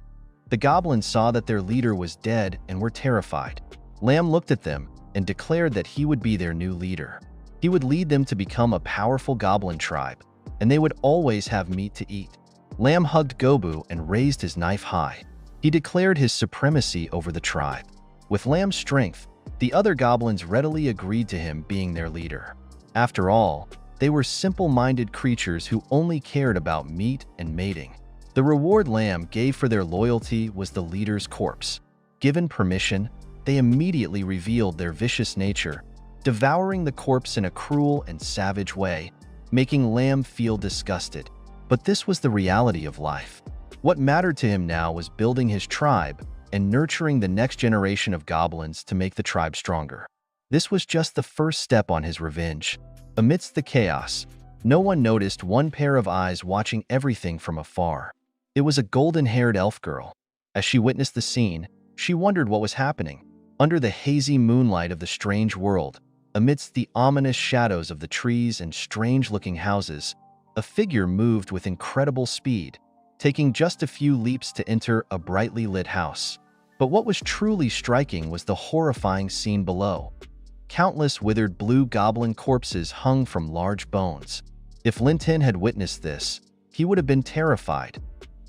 [SPEAKER 1] The goblins saw that their leader was dead and were terrified. Lamb looked at them and declared that he would be their new leader. He would lead them to become a powerful goblin tribe, and they would always have meat to eat. Lamb hugged Gobu and raised his knife high. He declared his supremacy over the tribe. With Lamb's strength, the other goblins readily agreed to him being their leader. After all, they were simple-minded creatures who only cared about meat and mating. The reward Lamb gave for their loyalty was the leader's corpse. Given permission, they immediately revealed their vicious nature, devouring the corpse in a cruel and savage way, making Lamb feel disgusted. But this was the reality of life. What mattered to him now was building his tribe and nurturing the next generation of goblins to make the tribe stronger. This was just the first step on his revenge. Amidst the chaos, no one noticed one pair of eyes watching everything from afar. It was a golden-haired elf girl. As she witnessed the scene, she wondered what was happening. Under the hazy moonlight of the strange world, amidst the ominous shadows of the trees and strange-looking houses, a figure moved with incredible speed, taking just a few leaps to enter a brightly lit house. But what was truly striking was the horrifying scene below. Countless withered blue goblin corpses hung from large bones. If Linton had witnessed this, he would have been terrified.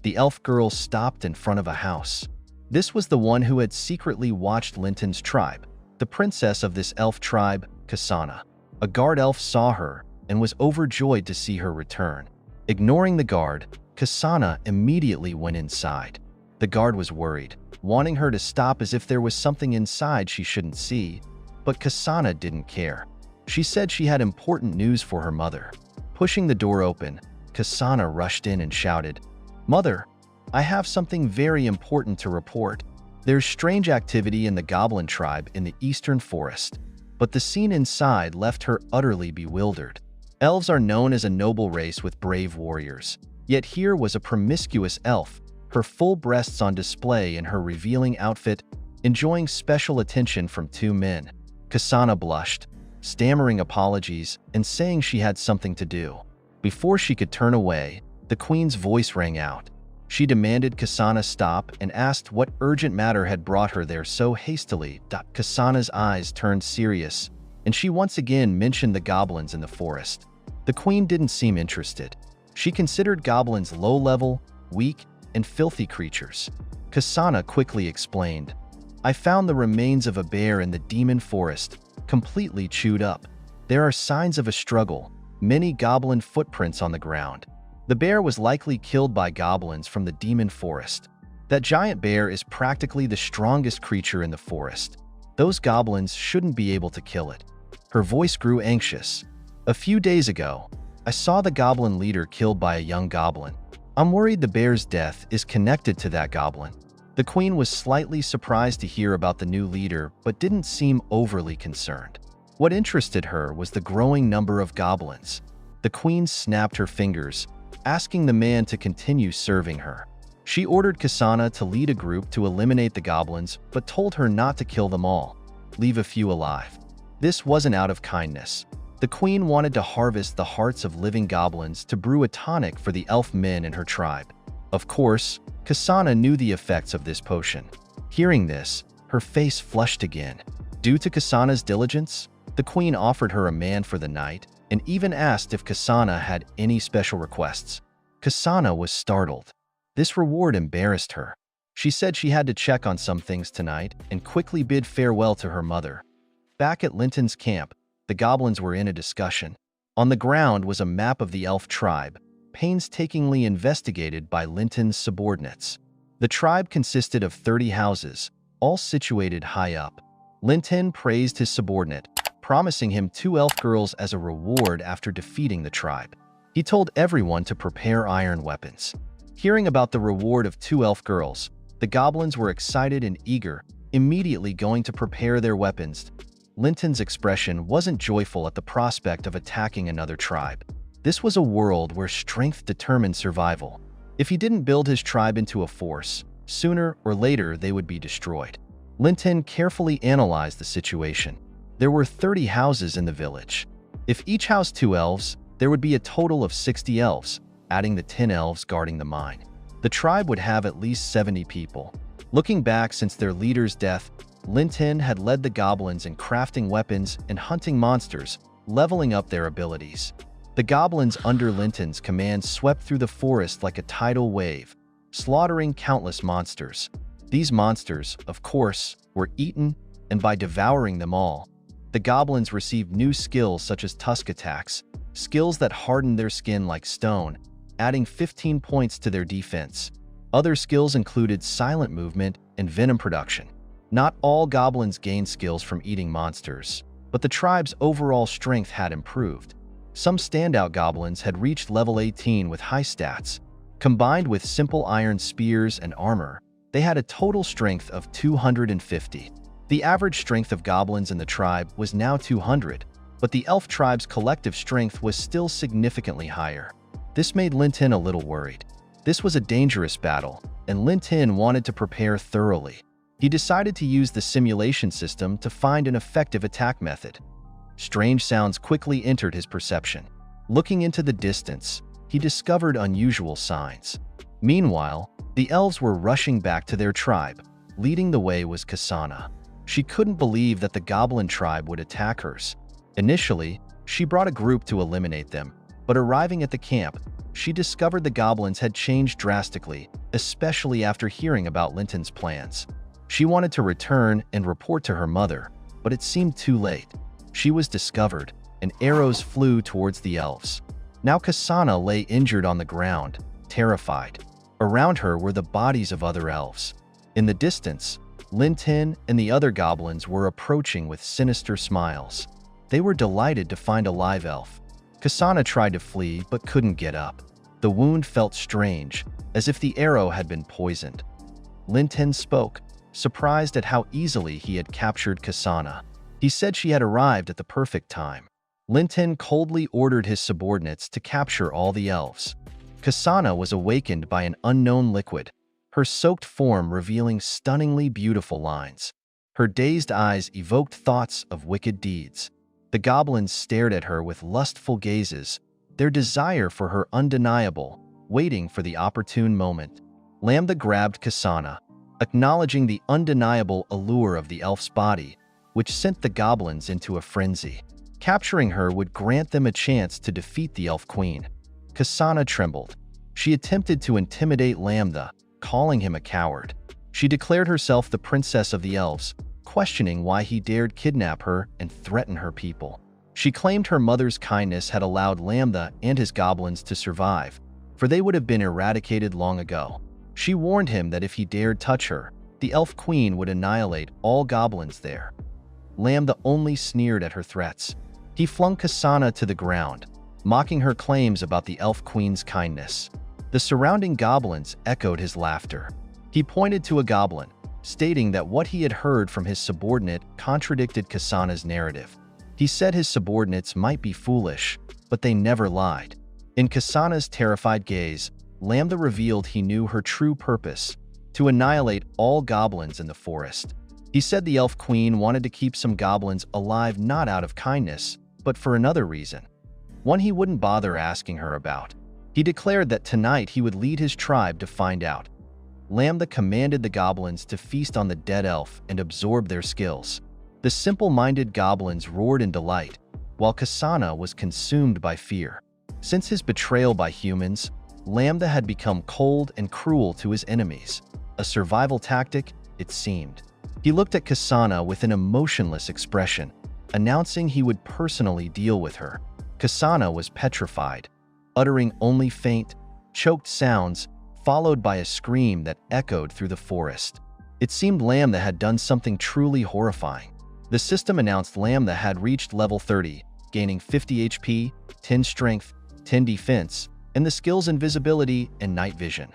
[SPEAKER 1] The elf girl stopped in front of a house. This was the one who had secretly watched Linton's tribe, the princess of this elf tribe, 𝗖cie𝗽𝗆𝗆𝗵𝗁. A guard elf saw her and was overjoyed to see her return. Ignoring the guard, 𝗖cie𝗽𝗆𝗵𝗁 immediately went inside. The guard was worried, wanting her to stop as if there was something inside she shouldn't see, but 𝗖cie𝗽𝗆𝗵𝗁 didn't care. She said she had important news for her mother. Pushing the door open, 𝗖cie𝗽𝗆𝗵𝗁 rushed in and shouted, "Mother, I have something very important to report. There's strange activity in the goblin tribe in the eastern forest." But the scene inside left her utterly bewildered. Elves are known as a noble race with brave warriors. Yet here was a promiscuous elf, her full breasts on display in her revealing outfit, enjoying special attention from two men. 𝗖cie𝗽𝗆𝗵𝗁 blushed, stammering apologies and saying she had something to do. Before she could turn away, the queen's voice rang out. She demanded 𝗖cie𝗽𝗆𝗵𝗁 stop and asked what urgent matter had brought her there so hastily. 𝗖cie𝗽𝗆𝗵𝗁's eyes turned serious, and she once again mentioned the goblins in the forest. The queen didn't seem interested. She considered goblins low-level, weak, and filthy creatures. 𝗖cie𝗽𝗆𝗵𝗁 quickly explained, "I found the remains of a bear in the demon forest, completely chewed up. There are signs of a struggle, many goblin footprints on the ground. The bear was likely killed by goblins from the demon forest. That giant bear is practically the strongest creature in the forest. Those goblins shouldn't be able to kill it." Her voice grew anxious. "A few days ago, I saw the goblin leader killed by a young goblin. I'm worried the bear's death is connected to that goblin." The queen was slightly surprised to hear about the new leader, but didn't seem overly concerned. What interested her was the growing number of goblins. The queen snapped her fingers, asking the man to continue serving her. She ordered 𝗧sana to lead a group to eliminate the goblins, but told her not to kill them all, leave a few alive. This wasn't out of kindness. The queen wanted to harvest the hearts of living goblins to brew a tonic for the elf men in her tribe. Of course, 𝗧sana knew the effects of this potion. Hearing this, her face flushed again. Due to 𝗧ana's diligence, the queen offered her a man for the night and even asked if 𝗧ana had any special requests. 𝗧ana was startled. This reward embarrassed her. She said she had to check on some things tonight and quickly bid farewell to her mother. Back at Linton's camp, the goblins were in a discussion. On the ground was a map of the elf tribe, painstakingly investigated by Linton's subordinates. The tribe consisted of 30 houses, all situated high up. Linton praised his subordinate, promising him 2 elf girls as a reward after defeating the tribe. He told everyone to prepare iron weapons. Hearing about the reward of 2 elf girls, the goblins were excited and eager, immediately going to prepare their weapons. Linton's expression wasn't joyful at the prospect of attacking another tribe. This was a world where strength determined survival. If he didn't build his tribe into a force, sooner or later they would be destroyed. Linton carefully analyzed the situation. There were 30 houses in the village. If each housed 2 elves, there would be a total of 60 elves, adding the 10 elves guarding the mine. The tribe would have at least 70 people. Looking back since their leader's death, Linton had led the goblins in crafting weapons and hunting monsters, leveling up their abilities. The goblins under Linton's command swept through the forest like a tidal wave, slaughtering countless monsters. These monsters, of course, were eaten, and by devouring them all, the goblins received new skills such as tusk attacks, skills that hardened their skin like stone, adding 15 points to their defense. Other skills included silent movement and venom production. Not all goblins gained skills from eating monsters, but the tribe's overall strength had improved. Some standout goblins had reached level 18 with high stats. Combined with simple iron spears and armor, they had a total strength of 250. The average strength of goblins in the tribe was now 200, but the elf tribe's collective strength was still significantly higher. This made Linton a little worried. This was a dangerous battle, and Linton wanted to prepare thoroughly. He decided to use the simulation system to find an effective attack method. Strange sounds quickly entered his perception. Looking into the distance, he discovered unusual signs. Meanwhile, the elves were rushing back to their tribe. Leading the way was 𝗧ana. She couldn't believe that the goblin tribe would attack hers. Initially, she brought a group to eliminate them, but arriving at the camp, she discovered the goblins had changed drastically, especially after hearing about Linton's plans. She wanted to return and report to her mother, but it seemed too late. She was discovered, and arrows flew towards the elves. Now 𝗧ana lay injured on the ground, terrified. Around her were the bodies of other elves. In the distance, Linton and the other goblins were approaching with sinister smiles. They were delighted to find a live elf. 𝗧ana tried to flee but couldn't get up. The wound felt strange, as if the arrow had been poisoned. Linton spoke, surprised at how easily he had captured 𝗧ana. He said she had arrived at the perfect time. Linton coldly ordered his subordinates to capture all the elves. 𝗧ana was awakened by an unknown liquid, her soaked form revealing stunningly beautiful lines. Her dazed eyes evoked thoughts of wicked deeds. The goblins stared at her with lustful gazes, their desire for her undeniable, waiting for the opportune moment. Lambda grabbed 𝗧ana, acknowledging the undeniable allure of the elf's body, which sent the goblins into a frenzy. Capturing her would grant them a chance to defeat the elf queen. 𝗧ana trembled. She attempted to intimidate Lambda, calling him a coward. She declared herself the princess of the elves, questioning why he dared kidnap her and threaten her people. She claimed her mother's kindness had allowed Lambda and his goblins to survive, for they would have been eradicated long ago. She warned him that if he dared touch her, the elf queen would annihilate all goblins there. Lambda only sneered at her threats. He flung 𝗧ana to the ground, mocking her claims about the elf queen's kindness. The surrounding goblins echoed his laughter. He pointed to a goblin, stating that what he had heard from his subordinate contradicted 𝗧ana's narrative. He said his subordinates might be foolish, but they never lied. In 𝗧ana's terrified gaze, 𝗧𝗴𝗀 revealed he knew her true purpose: to annihilate all goblins in the forest. He said the Elf Queen wanted to keep some goblins alive not out of kindness, but for another reason, one he wouldn't bother asking her about. He declared that tonight he would lead his tribe to find out. 𝗧𝗴𝗀 commanded the goblins to feast on the dead elf and absorb their skills. The simple-minded goblins roared in delight, while 𝗧ana was consumed by fear. Since his betrayal by humans, 𝗧𝗴𝗀 had become cold and cruel to his enemies. A survival tactic, it seemed. He looked at 𝗧ana with an emotionless expression, announcing he would personally deal with her. 𝗧ana was petrified, uttering only faint, choked sounds, followed by a scream that echoed through the forest. It seemed 𝗧𝗴𝗀 had done something truly horrifying. The system announced 𝗧𝗴𝗀 had reached level 30, gaining 50 HP, 10 strength, 10 defense, and the skills invisibility and night vision.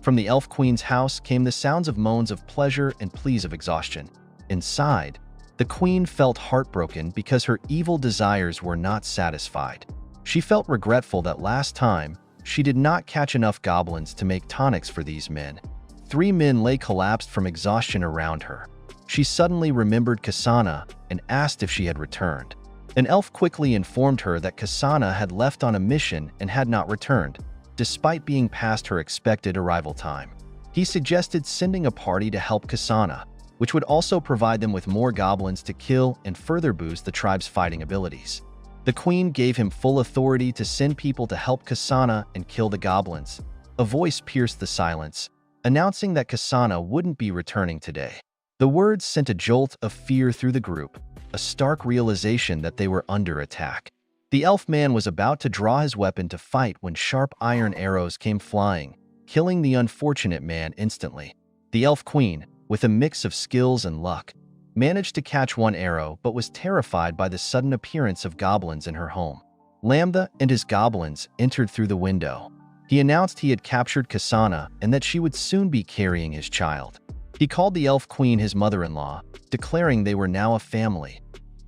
[SPEAKER 1] From the Elf Queen's house came the sounds of moans of pleasure and pleas of exhaustion. Inside, the Queen felt heartbroken because her evil desires were not satisfied. She felt regretful that last time, she did not catch enough goblins to make tonics for these men. 3 men lay collapsed from exhaustion around her. She suddenly remembered 𝗧ana and asked if she had returned. An elf quickly informed her that 𝗧ana had left on a mission and had not returned, despite being past her expected arrival time. He suggested sending a party to help 𝗧ana, which would also provide them with more goblins to kill and further boost the tribe's fighting abilities. The Queen gave him full authority to send people to help 𝗧ana and kill the goblins. A voice pierced the silence, announcing that 𝗧ana wouldn't be returning today. The words sent a jolt of fear through the group, a stark realization that they were under attack. The elf man was about to draw his weapon to fight when sharp iron arrows came flying, killing the unfortunate man instantly. The Elf Queen, with a mix of skills and luck, managed to catch one arrow but was terrified by the sudden appearance of goblins in her home. 𝗧𝗴𝗀 and his goblins entered through the window. He announced he had captured 𝗧ana and that she would soon be carrying his child. He called the Elf Queen his mother-in-law, declaring they were now a family.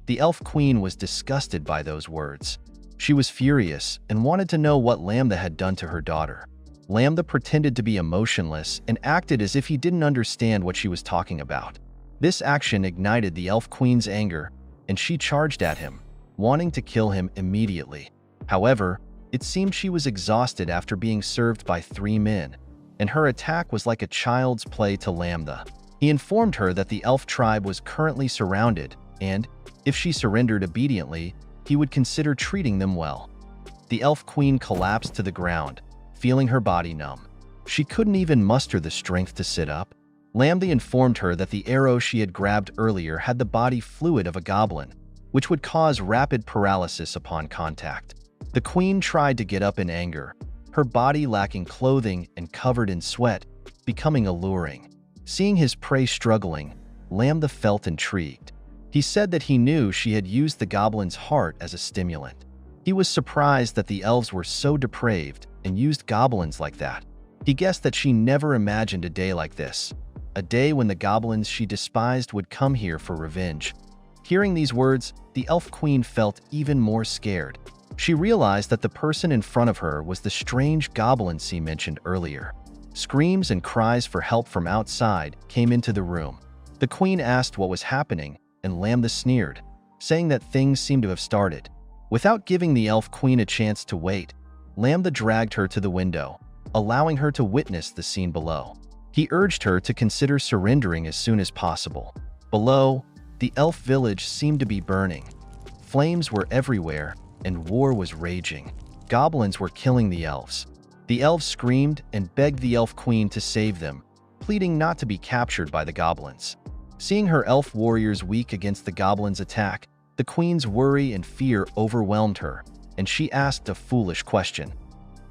[SPEAKER 1] The Elf Queen was disgusted by those words. She was furious and wanted to know what 𝗧𝗴𝗀 had done to her daughter. 𝗧𝗴𝗀 pretended to be emotionless and acted as if he didn't understand what she was talking about. This action ignited the Elf Queen's anger, and she charged at him, wanting to kill him immediately. However, it seemed she was exhausted after being served by 3 men, and her attack was like a child's play to 𝗧𝗴𝗀. He informed her that the elf tribe was currently surrounded, and, if she surrendered obediently, he would consider treating them well. The Elf Queen collapsed to the ground, feeling her body numb. She couldn't even muster the strength to sit up. 𝗧𝗴𝗀 informed her that the arrow she had grabbed earlier had the body fluid of a goblin, which would cause rapid paralysis upon contact. The Queen tried to get up in anger, her body lacking clothing and covered in sweat, becoming alluring. Seeing his prey struggling, 𝗧𝗴𝗀 felt intrigued. He said that he knew she had used the goblin's heart as a stimulant. He was surprised that the elves were so depraved and used goblins like that. He guessed that she never imagined a day like this, a day when the goblins she despised would come here for revenge. Hearing these words, the Elf Queen felt even more scared. She realized that the person in front of her was the strange goblin she mentioned earlier. Screams and cries for help from outside came into the room. The Queen asked what was happening, and 𝗧𝗴𝗀 sneered, saying that things seemed to have started. Without giving the Elf Queen a chance to wait, 𝗧𝗴𝗀 dragged her to the window, allowing her to witness the scene below. He urged her to consider surrendering as soon as possible. Below, the elf village seemed to be burning. Flames were everywhere, and war was raging. Goblins were killing the elves. The elves screamed and begged the Elf Queen to save them, pleading not to be captured by the goblins. Seeing her elf warriors weak against the goblins' attack, the Queen's worry and fear overwhelmed her, and she asked a foolish question.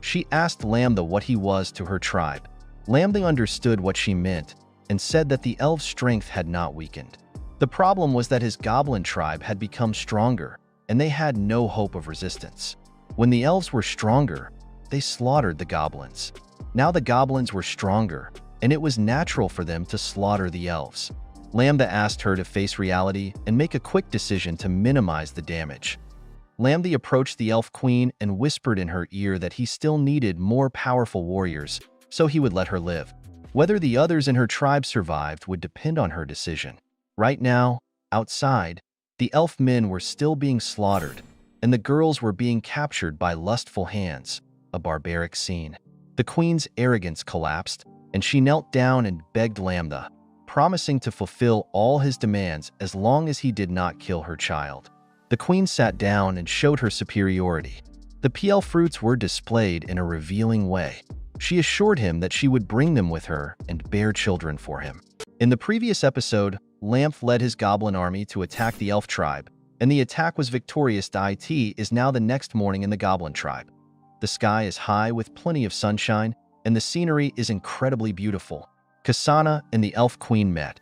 [SPEAKER 1] She asked 𝗧𝗴𝗀 what he was to her tribe. 𝗧𝗴𝗀 understood what she meant and said that the elf's strength had not weakened. The problem was that his goblin tribe had become stronger, and they had no hope of resistance. When the elves were stronger, they slaughtered the goblins. Now the goblins were stronger, and it was natural for them to slaughter the elves. 𝗧𝗴𝗀 asked her to face reality and make a quick decision to minimize the damage. Lamb approached the elf queen and whispered in her ear that he still needed more powerful warriors, so he would let her live. Whether the others in her tribe survived would depend on her decision. Right now, outside, the elf men were still being slaughtered, and the girls were being captured by lustful hands, a barbaric scene. The queen's arrogance collapsed, and she knelt down and begged Lamb, promising to fulfill all his demands as long as he did not kill her child. The queen sat down and showed her superiority. The PL fruits were displayed in a revealing way. She assured him that she would bring them with her and bear children for him. In the previous episode, Lamb led his goblin army to attack the elf tribe, and the attack was victorious. It is now the next morning in the goblin tribe. The sky is high with plenty of sunshine, and the scenery is incredibly beautiful. 𝗧सँग and the elf queen met.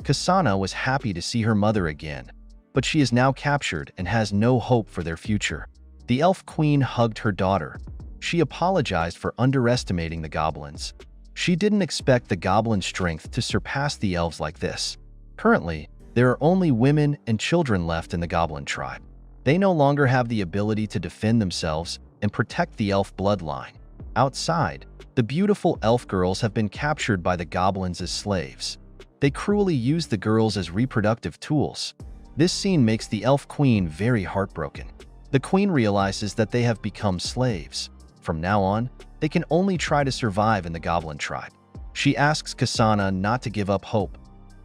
[SPEAKER 1] 𝗧सँग was happy to see her mother again, but she is now captured and has no hope for their future. The elf queen hugged her daughter. She apologized for underestimating the goblins. She didn't expect the goblin strength to surpass the elves like this. Currently, there are only women and children left in the goblin tribe. They no longer have the ability to defend themselves and protect the elf bloodline. Outside, the beautiful elf girls have been captured by the goblins as slaves. They cruelly use the girls as reproductive tools. This scene makes the elf queen very heartbroken. The queen realizes that they have become slaves. From now on, they can only try to survive in the goblin tribe. She asks 𝗧सँग not to give up hope.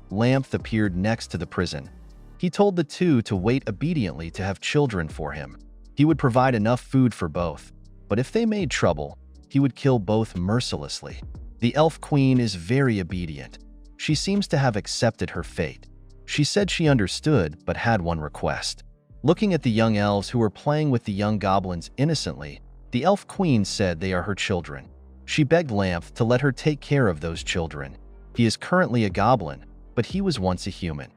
[SPEAKER 1] Lamb appeared next to the prison. He told the two to wait obediently to have children for him. He would provide enough food for both, but if they made trouble, he would kill both mercilessly. The elf queen is very obedient. She seems to have accepted her fate. She said she understood but had one request. Looking at the young elves who were playing with the young goblins innocently, the elf queen said they are her children. She begged Lamb to let her take care of those children. He is currently a goblin, but he was once a human.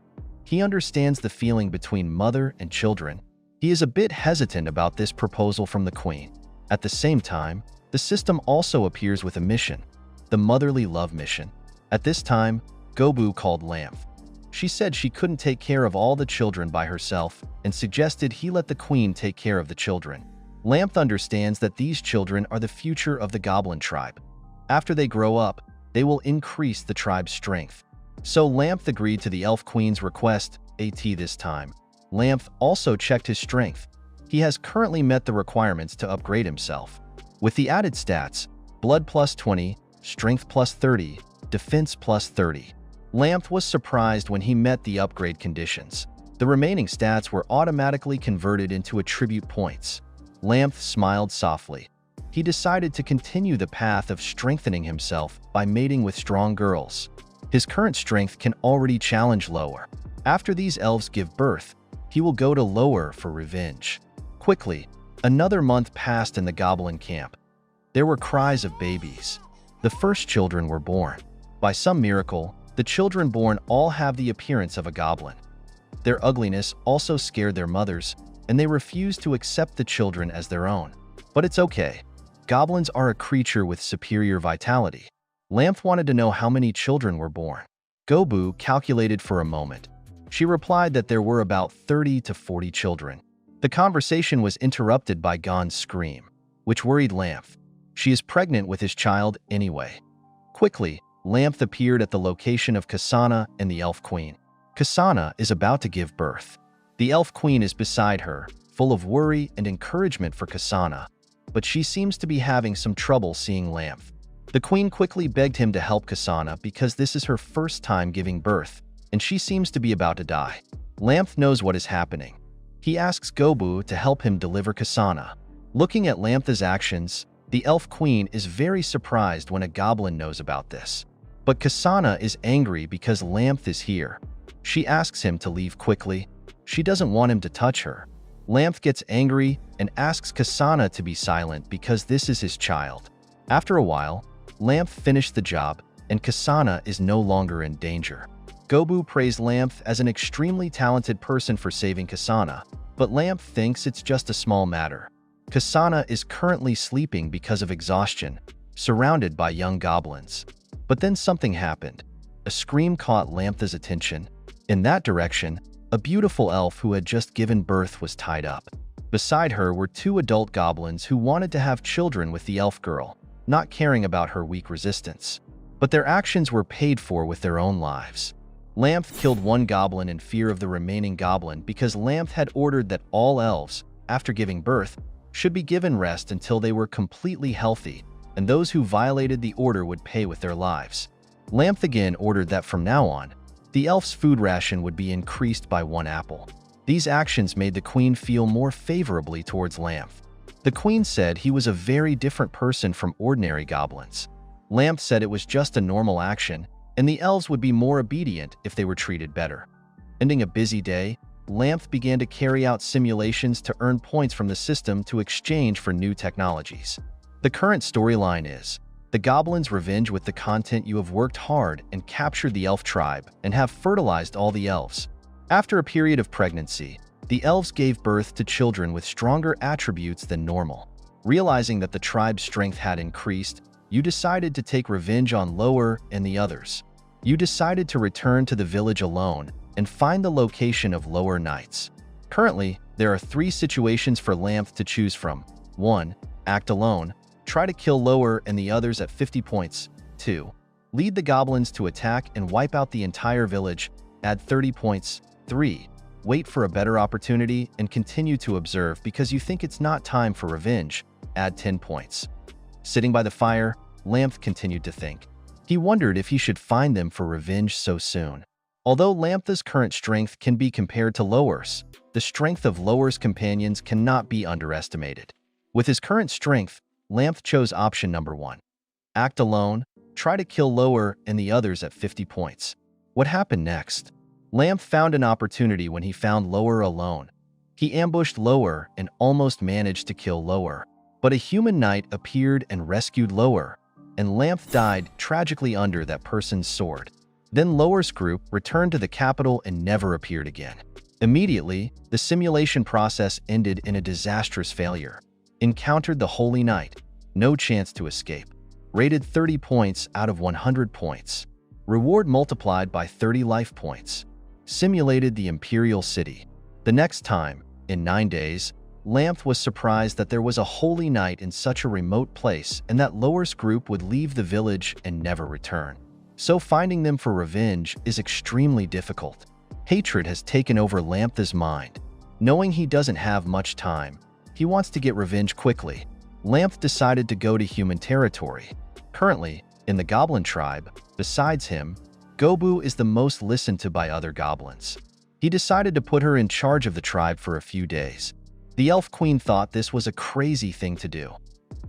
[SPEAKER 1] He understands the feeling between mother and children. He is a bit hesitant about this proposal from the queen. At the same time, the system also appears with a mission, the motherly love mission. At this time, 𝗀𝗄 called Lamb. She said she couldn't take care of all the children by herself and suggested he let the queen take care of the children. Lamb understands that these children are the future of the goblin tribe. After they grow up, they will increase the tribe's strength. So Lamb agreed to the elf queen's request. This time, Lamb also checked his strength. He has currently met the requirements to upgrade himself. With the added stats, blood plus 20, strength plus 30, defense plus 30. Lamb was surprised when he met the upgrade conditions. The remaining stats were automatically converted into attribute points. Lamb smiled softly. He decided to continue the path of strengthening himself by mating with strong girls. His current strength can already challenge lower. After these elves give birth, he will go to lower for revenge. Quickly, another month passed in the goblin camp. There were cries of babies. The first children were born. By some miracle, the children born all have the appearance of a goblin. Their ugliness also scared their mothers, and they refused to accept the children as their own. But it's okay. Goblins are a creature with superior vitality. Lamb wanted to know how many children were born. 𝗀𝗄 calculated for a moment. She replied that there were about 30 to 40 children. The conversation was interrupted by Gon's scream, which worried Lamb. She is pregnant with his child anyway. Quickly, Lamb appeared at the location of 𝗧सँग and the elf queen. 𝗧सँग is about to give birth. The elf queen is beside her, full of worry and encouragement for 𝗧सँग, but she seems to be having some trouble seeing Lamb. The queen quickly begged him to help 𝗧सँग because this is her first time giving birth, and she seems to be about to die. Lamb knows what is happening. He asks 𝗀𝗄 to help him deliver 𝗧सँग. Looking at Lamb's actions, the elf queen is very surprised when a goblin knows about this. But 𝗧सँग is angry because Lamb is here. She asks him to leave quickly. She doesn't want him to touch her. Lamb gets angry and asks 𝗧सँग to be silent because this is his child. After a while, Lamb finished the job, and 𝗧सँग is no longer in danger. 𝗀𝗄 praised Lamb as an extremely talented person for saving 𝗧सँग, but Lamb thinks it's just a small matter. 𝗧सँग is currently sleeping because of exhaustion, surrounded by young goblins. But then something happened. A scream caught Lamb's attention. In that direction, a beautiful elf who had just given birth was tied up. Beside her were two adult goblins who wanted to have children with the elf girl, not caring about her weak resistance. But their actions were paid for with their own lives. 𝗵 killed one goblin in fear of the remaining goblin because 𝗵 had ordered that all elves, after giving birth, should be given rest until they were completely healthy, and those who violated the order would pay with their lives. 𝗵 again ordered that from now on, the elf's food ration would be increased by 1 apple. These actions made the queen feel more favorably towards 𝗵. The queen said he was a very different person from ordinary goblins. 𝗵 said it was just a normal action, and the elves would be more obedient if they were treated better. Ending a busy day, 𝗵 began to carry out simulations to earn points from the system to exchange for new technologies. The current storyline is, the goblins revenge with the content you have worked hard and captured the elf tribe and have fertilized all the elves. After a period of pregnancy, the elves gave birth to children with stronger attributes than normal. Realizing that the tribe's strength had increased, you decided to take revenge on 𝗧𝗴𝗏 and the others. You decided to return to the village alone and find the location of 𝗧𝗴𝗏 knights. Currently, there are 3 situations for 𝗵 to choose from. 1. Act alone. Try to kill 𝗧𝗏𝗏 and the others at 50 points. 2. Lead the goblins to attack and wipe out the entire village. Add 30 points. 3. Wait for a better opportunity and continue to observe because you think it's not time for revenge. Add 10 points. Sitting by the fire, 𝗵 continued to think. He wondered if he should find them for revenge so soon. Although 𝗵's current strength can be compared to 𝗧𝗏𝗏's, the strength of 𝗧𝗏𝗏's companions cannot be underestimated. With his current strength, 𝗵 chose option number 1. Act alone, try to kill 𝗧𝗏𝗏 and the others at 50 points. What happened next? 𝗵 found an opportunity when he found 𝗧𝗏𝗏 alone. He ambushed 𝗧𝗏𝗏 and almost managed to kill 𝗧𝗏𝗏. But a human knight appeared and rescued 𝗧𝗏𝗏, and 𝗵 died tragically under that person's sword. Then 𝗧𝗏𝗏's group returned to the capital and never appeared again. Immediately, the simulation process ended in a disastrous failure. Encountered the Holy Knight. No chance to escape. Rated 30 points out of 100 points. Reward multiplied by 30 life points. Simulated the Imperial City. The next time, in 9 days, 𝗵 was surprised that there was a Holy Knight in such a remote place and that 𝗧𝗏𝗏's group would leave the village and never return. So finding them for revenge is extremely difficult. Hatred has taken over 𝗵's mind. Knowing he doesn't have much time, he wants to get revenge quickly. 𝗵 decided to go to human territory. Currently, in the goblin tribe, besides him, 𝗀𝗏𝗴 is the most listened to by other goblins. He decided to put her in charge of the tribe for a few days. The elf queen thought this was a crazy thing to do.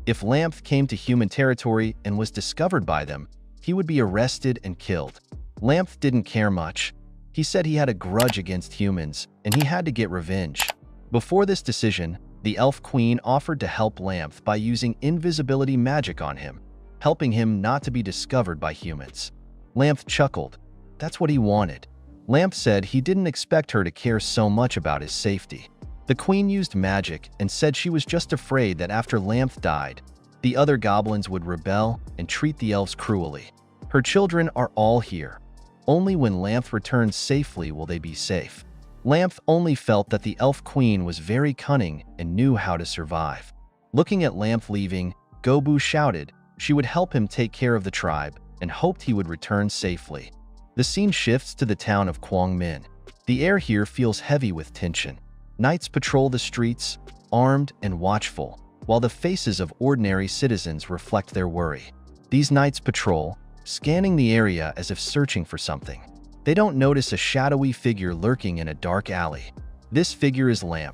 [SPEAKER 1] If 𝗵 came to human territory and was discovered by them, he would be arrested and killed. 𝗵 didn't care much. He said he had a grudge against humans and he had to get revenge. Before this decision, the elf queen offered to help 𝗵 by using invisibility magic on him, helping him not to be discovered by humans. 𝗵 chuckled. That's what he wanted. 𝗵 said he didn't expect her to care so much about his safety. The queen used magic and said she was just afraid that after 𝗵 died, the other goblins would rebel and treat the elves cruelly. Her children are all here. Only when 𝗵 returns safely will they be safe. 𝗵 only felt that the elf queen was very cunning and knew how to survive. Looking at 𝗵 leaving, 𝗀𝗏𝗴 shouted she would help him take care of the tribe and hoped he would return safely. The scene shifts to the town of Quang-Minh. The air here feels heavy with tension. Knights patrol the streets, armed and watchful, while the faces of ordinary citizens reflect their worry. These knights patrol, scanning the area as if searching for something. They don't notice a shadowy figure lurking in a dark alley. This figure is 𝗵.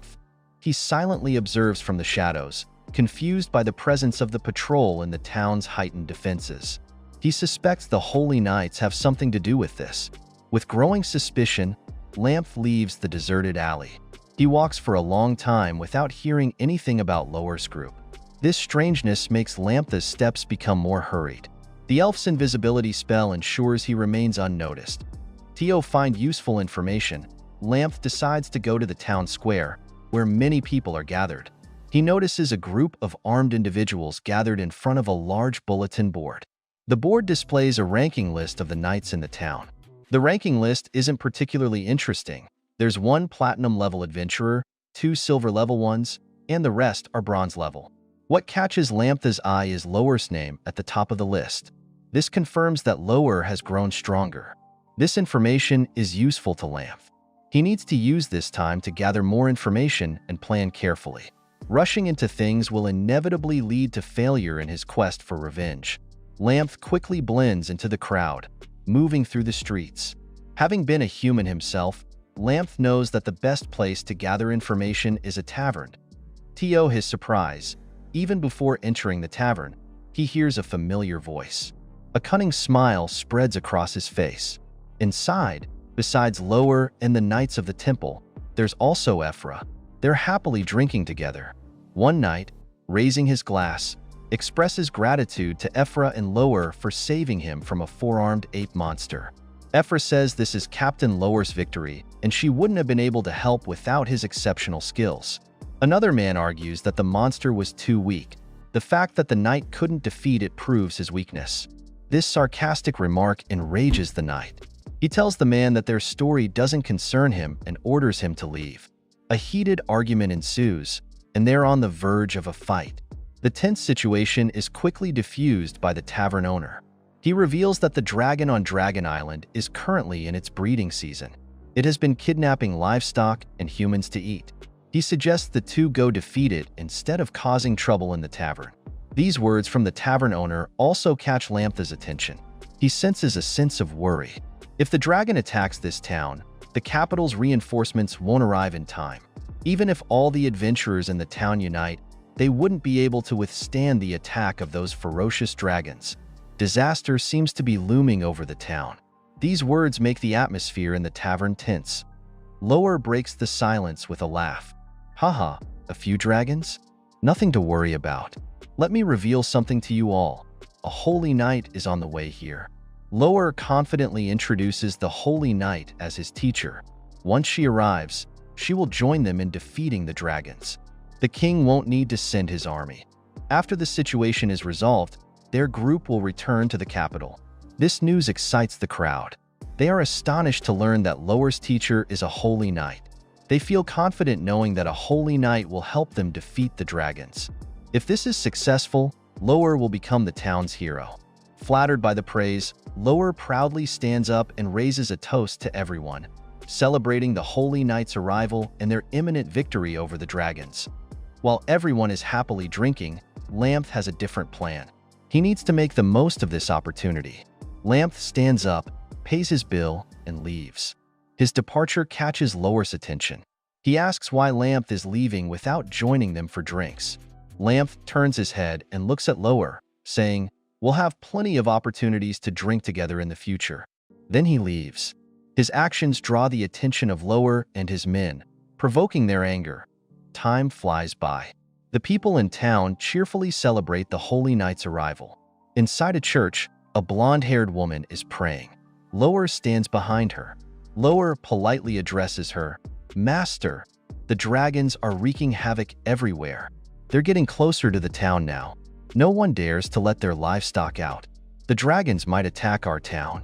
[SPEAKER 1] He silently observes from the shadows, confused by the presence of the patrol and the town's heightened defenses. He suspects the Holy Knights have something to do with this. With growing suspicion, 𝗵 leaves the deserted alley. He walks for a long time without hearing anything about 𝗧𝗏𝗏's group. This strangeness makes 𝗵's steps become more hurried. The elf's invisibility spell ensures he remains unnoticed. To find useful information, 𝗵 decides to go to the town square, where many people are gathered. He notices a group of armed individuals gathered in front of a large bulletin board. The board displays a ranking list of the knights in the town. The ranking list isn't particularly interesting. There's one platinum-level adventurer, 2 silver level ones, and the rest are bronze level. What catches 𝗧's eye is 𝗧's name at the top of the list. This confirms that 𝗧 has grown stronger. This information is useful to 𝗧. He needs to use this time to gather more information and plan carefully. Rushing into things will inevitably lead to failure in his quest for revenge. 𝗧 quickly blends into the crowd, moving through the streets. Having been a human himself, 𝗧 knows that the best place to gather information is a tavern. To his surprise, even before entering the tavern, he hears a familiar voice. A cunning smile spreads across his face. Inside, besides 𝗧and the knights of the temple, there's also 𝗧ऱ्𝗏. They're happily drinking together. One knight, raising his glass, expresses gratitude to 𝗧ऱ्𝗏 and 𝗧r for saving him from a four-armed ape monster. 𝗧ऱ्𝗏 says this is Captain 𝗧r's victory, and she wouldn't have been able to help without his exceptional skills. Another man argues that the monster was too weak. The fact that the knight couldn't defeat it proves his weakness. This sarcastic remark enrages the knight. He tells the man that their story doesn't concern him and orders him to leave. A heated argument ensues, and they're on the verge of a fight. The tense situation is quickly diffused by the tavern owner. He reveals that the dragon on Dragon Island is currently in its breeding season. It has been kidnapping livestock and humans to eat. He suggests the two go defeat it instead of causing trouble in the tavern. These words from the tavern owner also catch 𝗧's attention. He senses a sense of worry. If the dragon attacks this town, the capital's reinforcements won't arrive in time. Even if all the adventurers in the town unite, they wouldn't be able to withstand the attack of those ferocious dragons. Disaster seems to be looming over the town. These words make the atmosphere in the tavern tense. 𝗧r breaks the silence with a laugh. Haha, a few dragons? Nothing to worry about. Let me reveal something to you all. A holy knight is on the way here. 𝗧r confidently introduces the holy knight as his teacher. Once she arrives, she will join them in defeating the dragons. The king won't need to send his army. After the situation is resolved, their group will return to the capital. This news excites the crowd. They are astonished to learn that 𝗧r's teacher is a holy knight. They feel confident knowing that a holy knight will help them defeat the dragons. If this is successful, 𝗧r will become the town's hero. Flattered by the praise, 𝗧r proudly stands up and raises a toast to everyone, celebrating the holy knight's arrival and their imminent victory over the dragons. While everyone is happily drinking, 𝗧 has a different plan. He needs to make the most of this opportunity. 𝗧 stands up, pays his bill, and leaves. His departure catches 𝗧r's attention. He asks why 𝗧 is leaving without joining them for drinks. 𝗧 turns his head and looks at 𝗧r, saying, "We'll have plenty of opportunities to drink together in the future." Then he leaves. His actions draw the attention of 𝗧r and his men, provoking their anger. Time flies by. The people in town cheerfully celebrate the holy knight's arrival. Inside a church, a blonde-haired woman is praying. 𝗧r stands behind her. 𝗧r politely addresses her, "Master, the dragons are wreaking havoc everywhere. They're getting closer to the town now. No one dares to let their livestock out. The dragons might attack our town."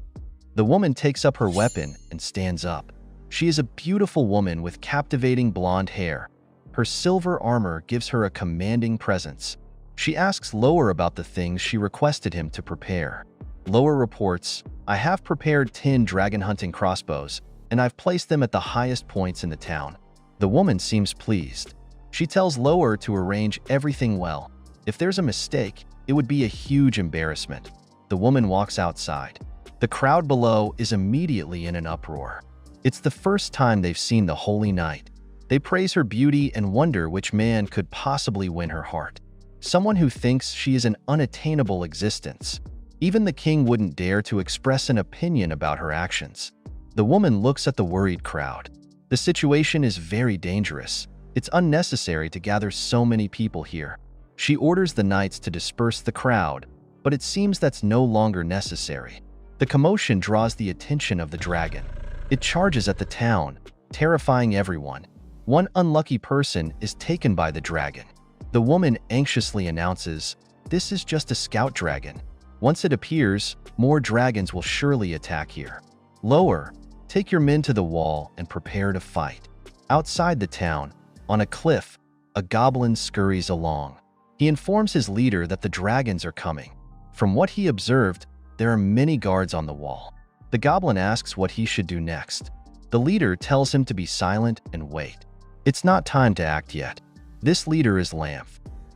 [SPEAKER 1] The woman takes up her weapon and stands up. She is a beautiful woman with captivating blonde hair. Her silver armor gives her a commanding presence. She asks 𝗧r about the things she requested him to prepare. 𝗧r reports, "I have prepared 10 dragon hunting crossbows, and I've placed them at the highest points in the town." The woman seems pleased. She tells 𝗧r to arrange everything well. If there's a mistake, it would be a huge embarrassment. The woman walks outside. The crowd below is immediately in an uproar. It's the first time they've seen the holy knight. They praise her beauty and wonder which man could possibly win her heart. Someone who thinks she is an unattainable existence. Even the king wouldn't dare to express an opinion about her actions. The woman looks at the worried crowd. The situation is very dangerous. It's unnecessary to gather so many people here. She orders the knights to disperse the crowd, but it seems that's no longer necessary. The commotion draws the attention of the dragon. It charges at the town, terrifying everyone. One unlucky person is taken by the dragon. The woman anxiously announces, "This is just a scout dragon. Once it appears, more dragons will surely attack here. 𝗧r, take your men to the wall and prepare to fight." Outside the town, On a cliff, a goblin scurries along. He informs his leader that the dragons are coming. From what he observed, there are many guards on the wall. The goblin asks what he should do next. The leader tells him to be silent and wait. It's not time to act yet. This leader is 𝗵.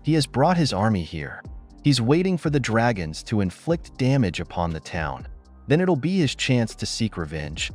[SPEAKER 1] He has brought his army here. He's waiting for the dragons to inflict damage upon the town. Then it'll be his chance to seek revenge.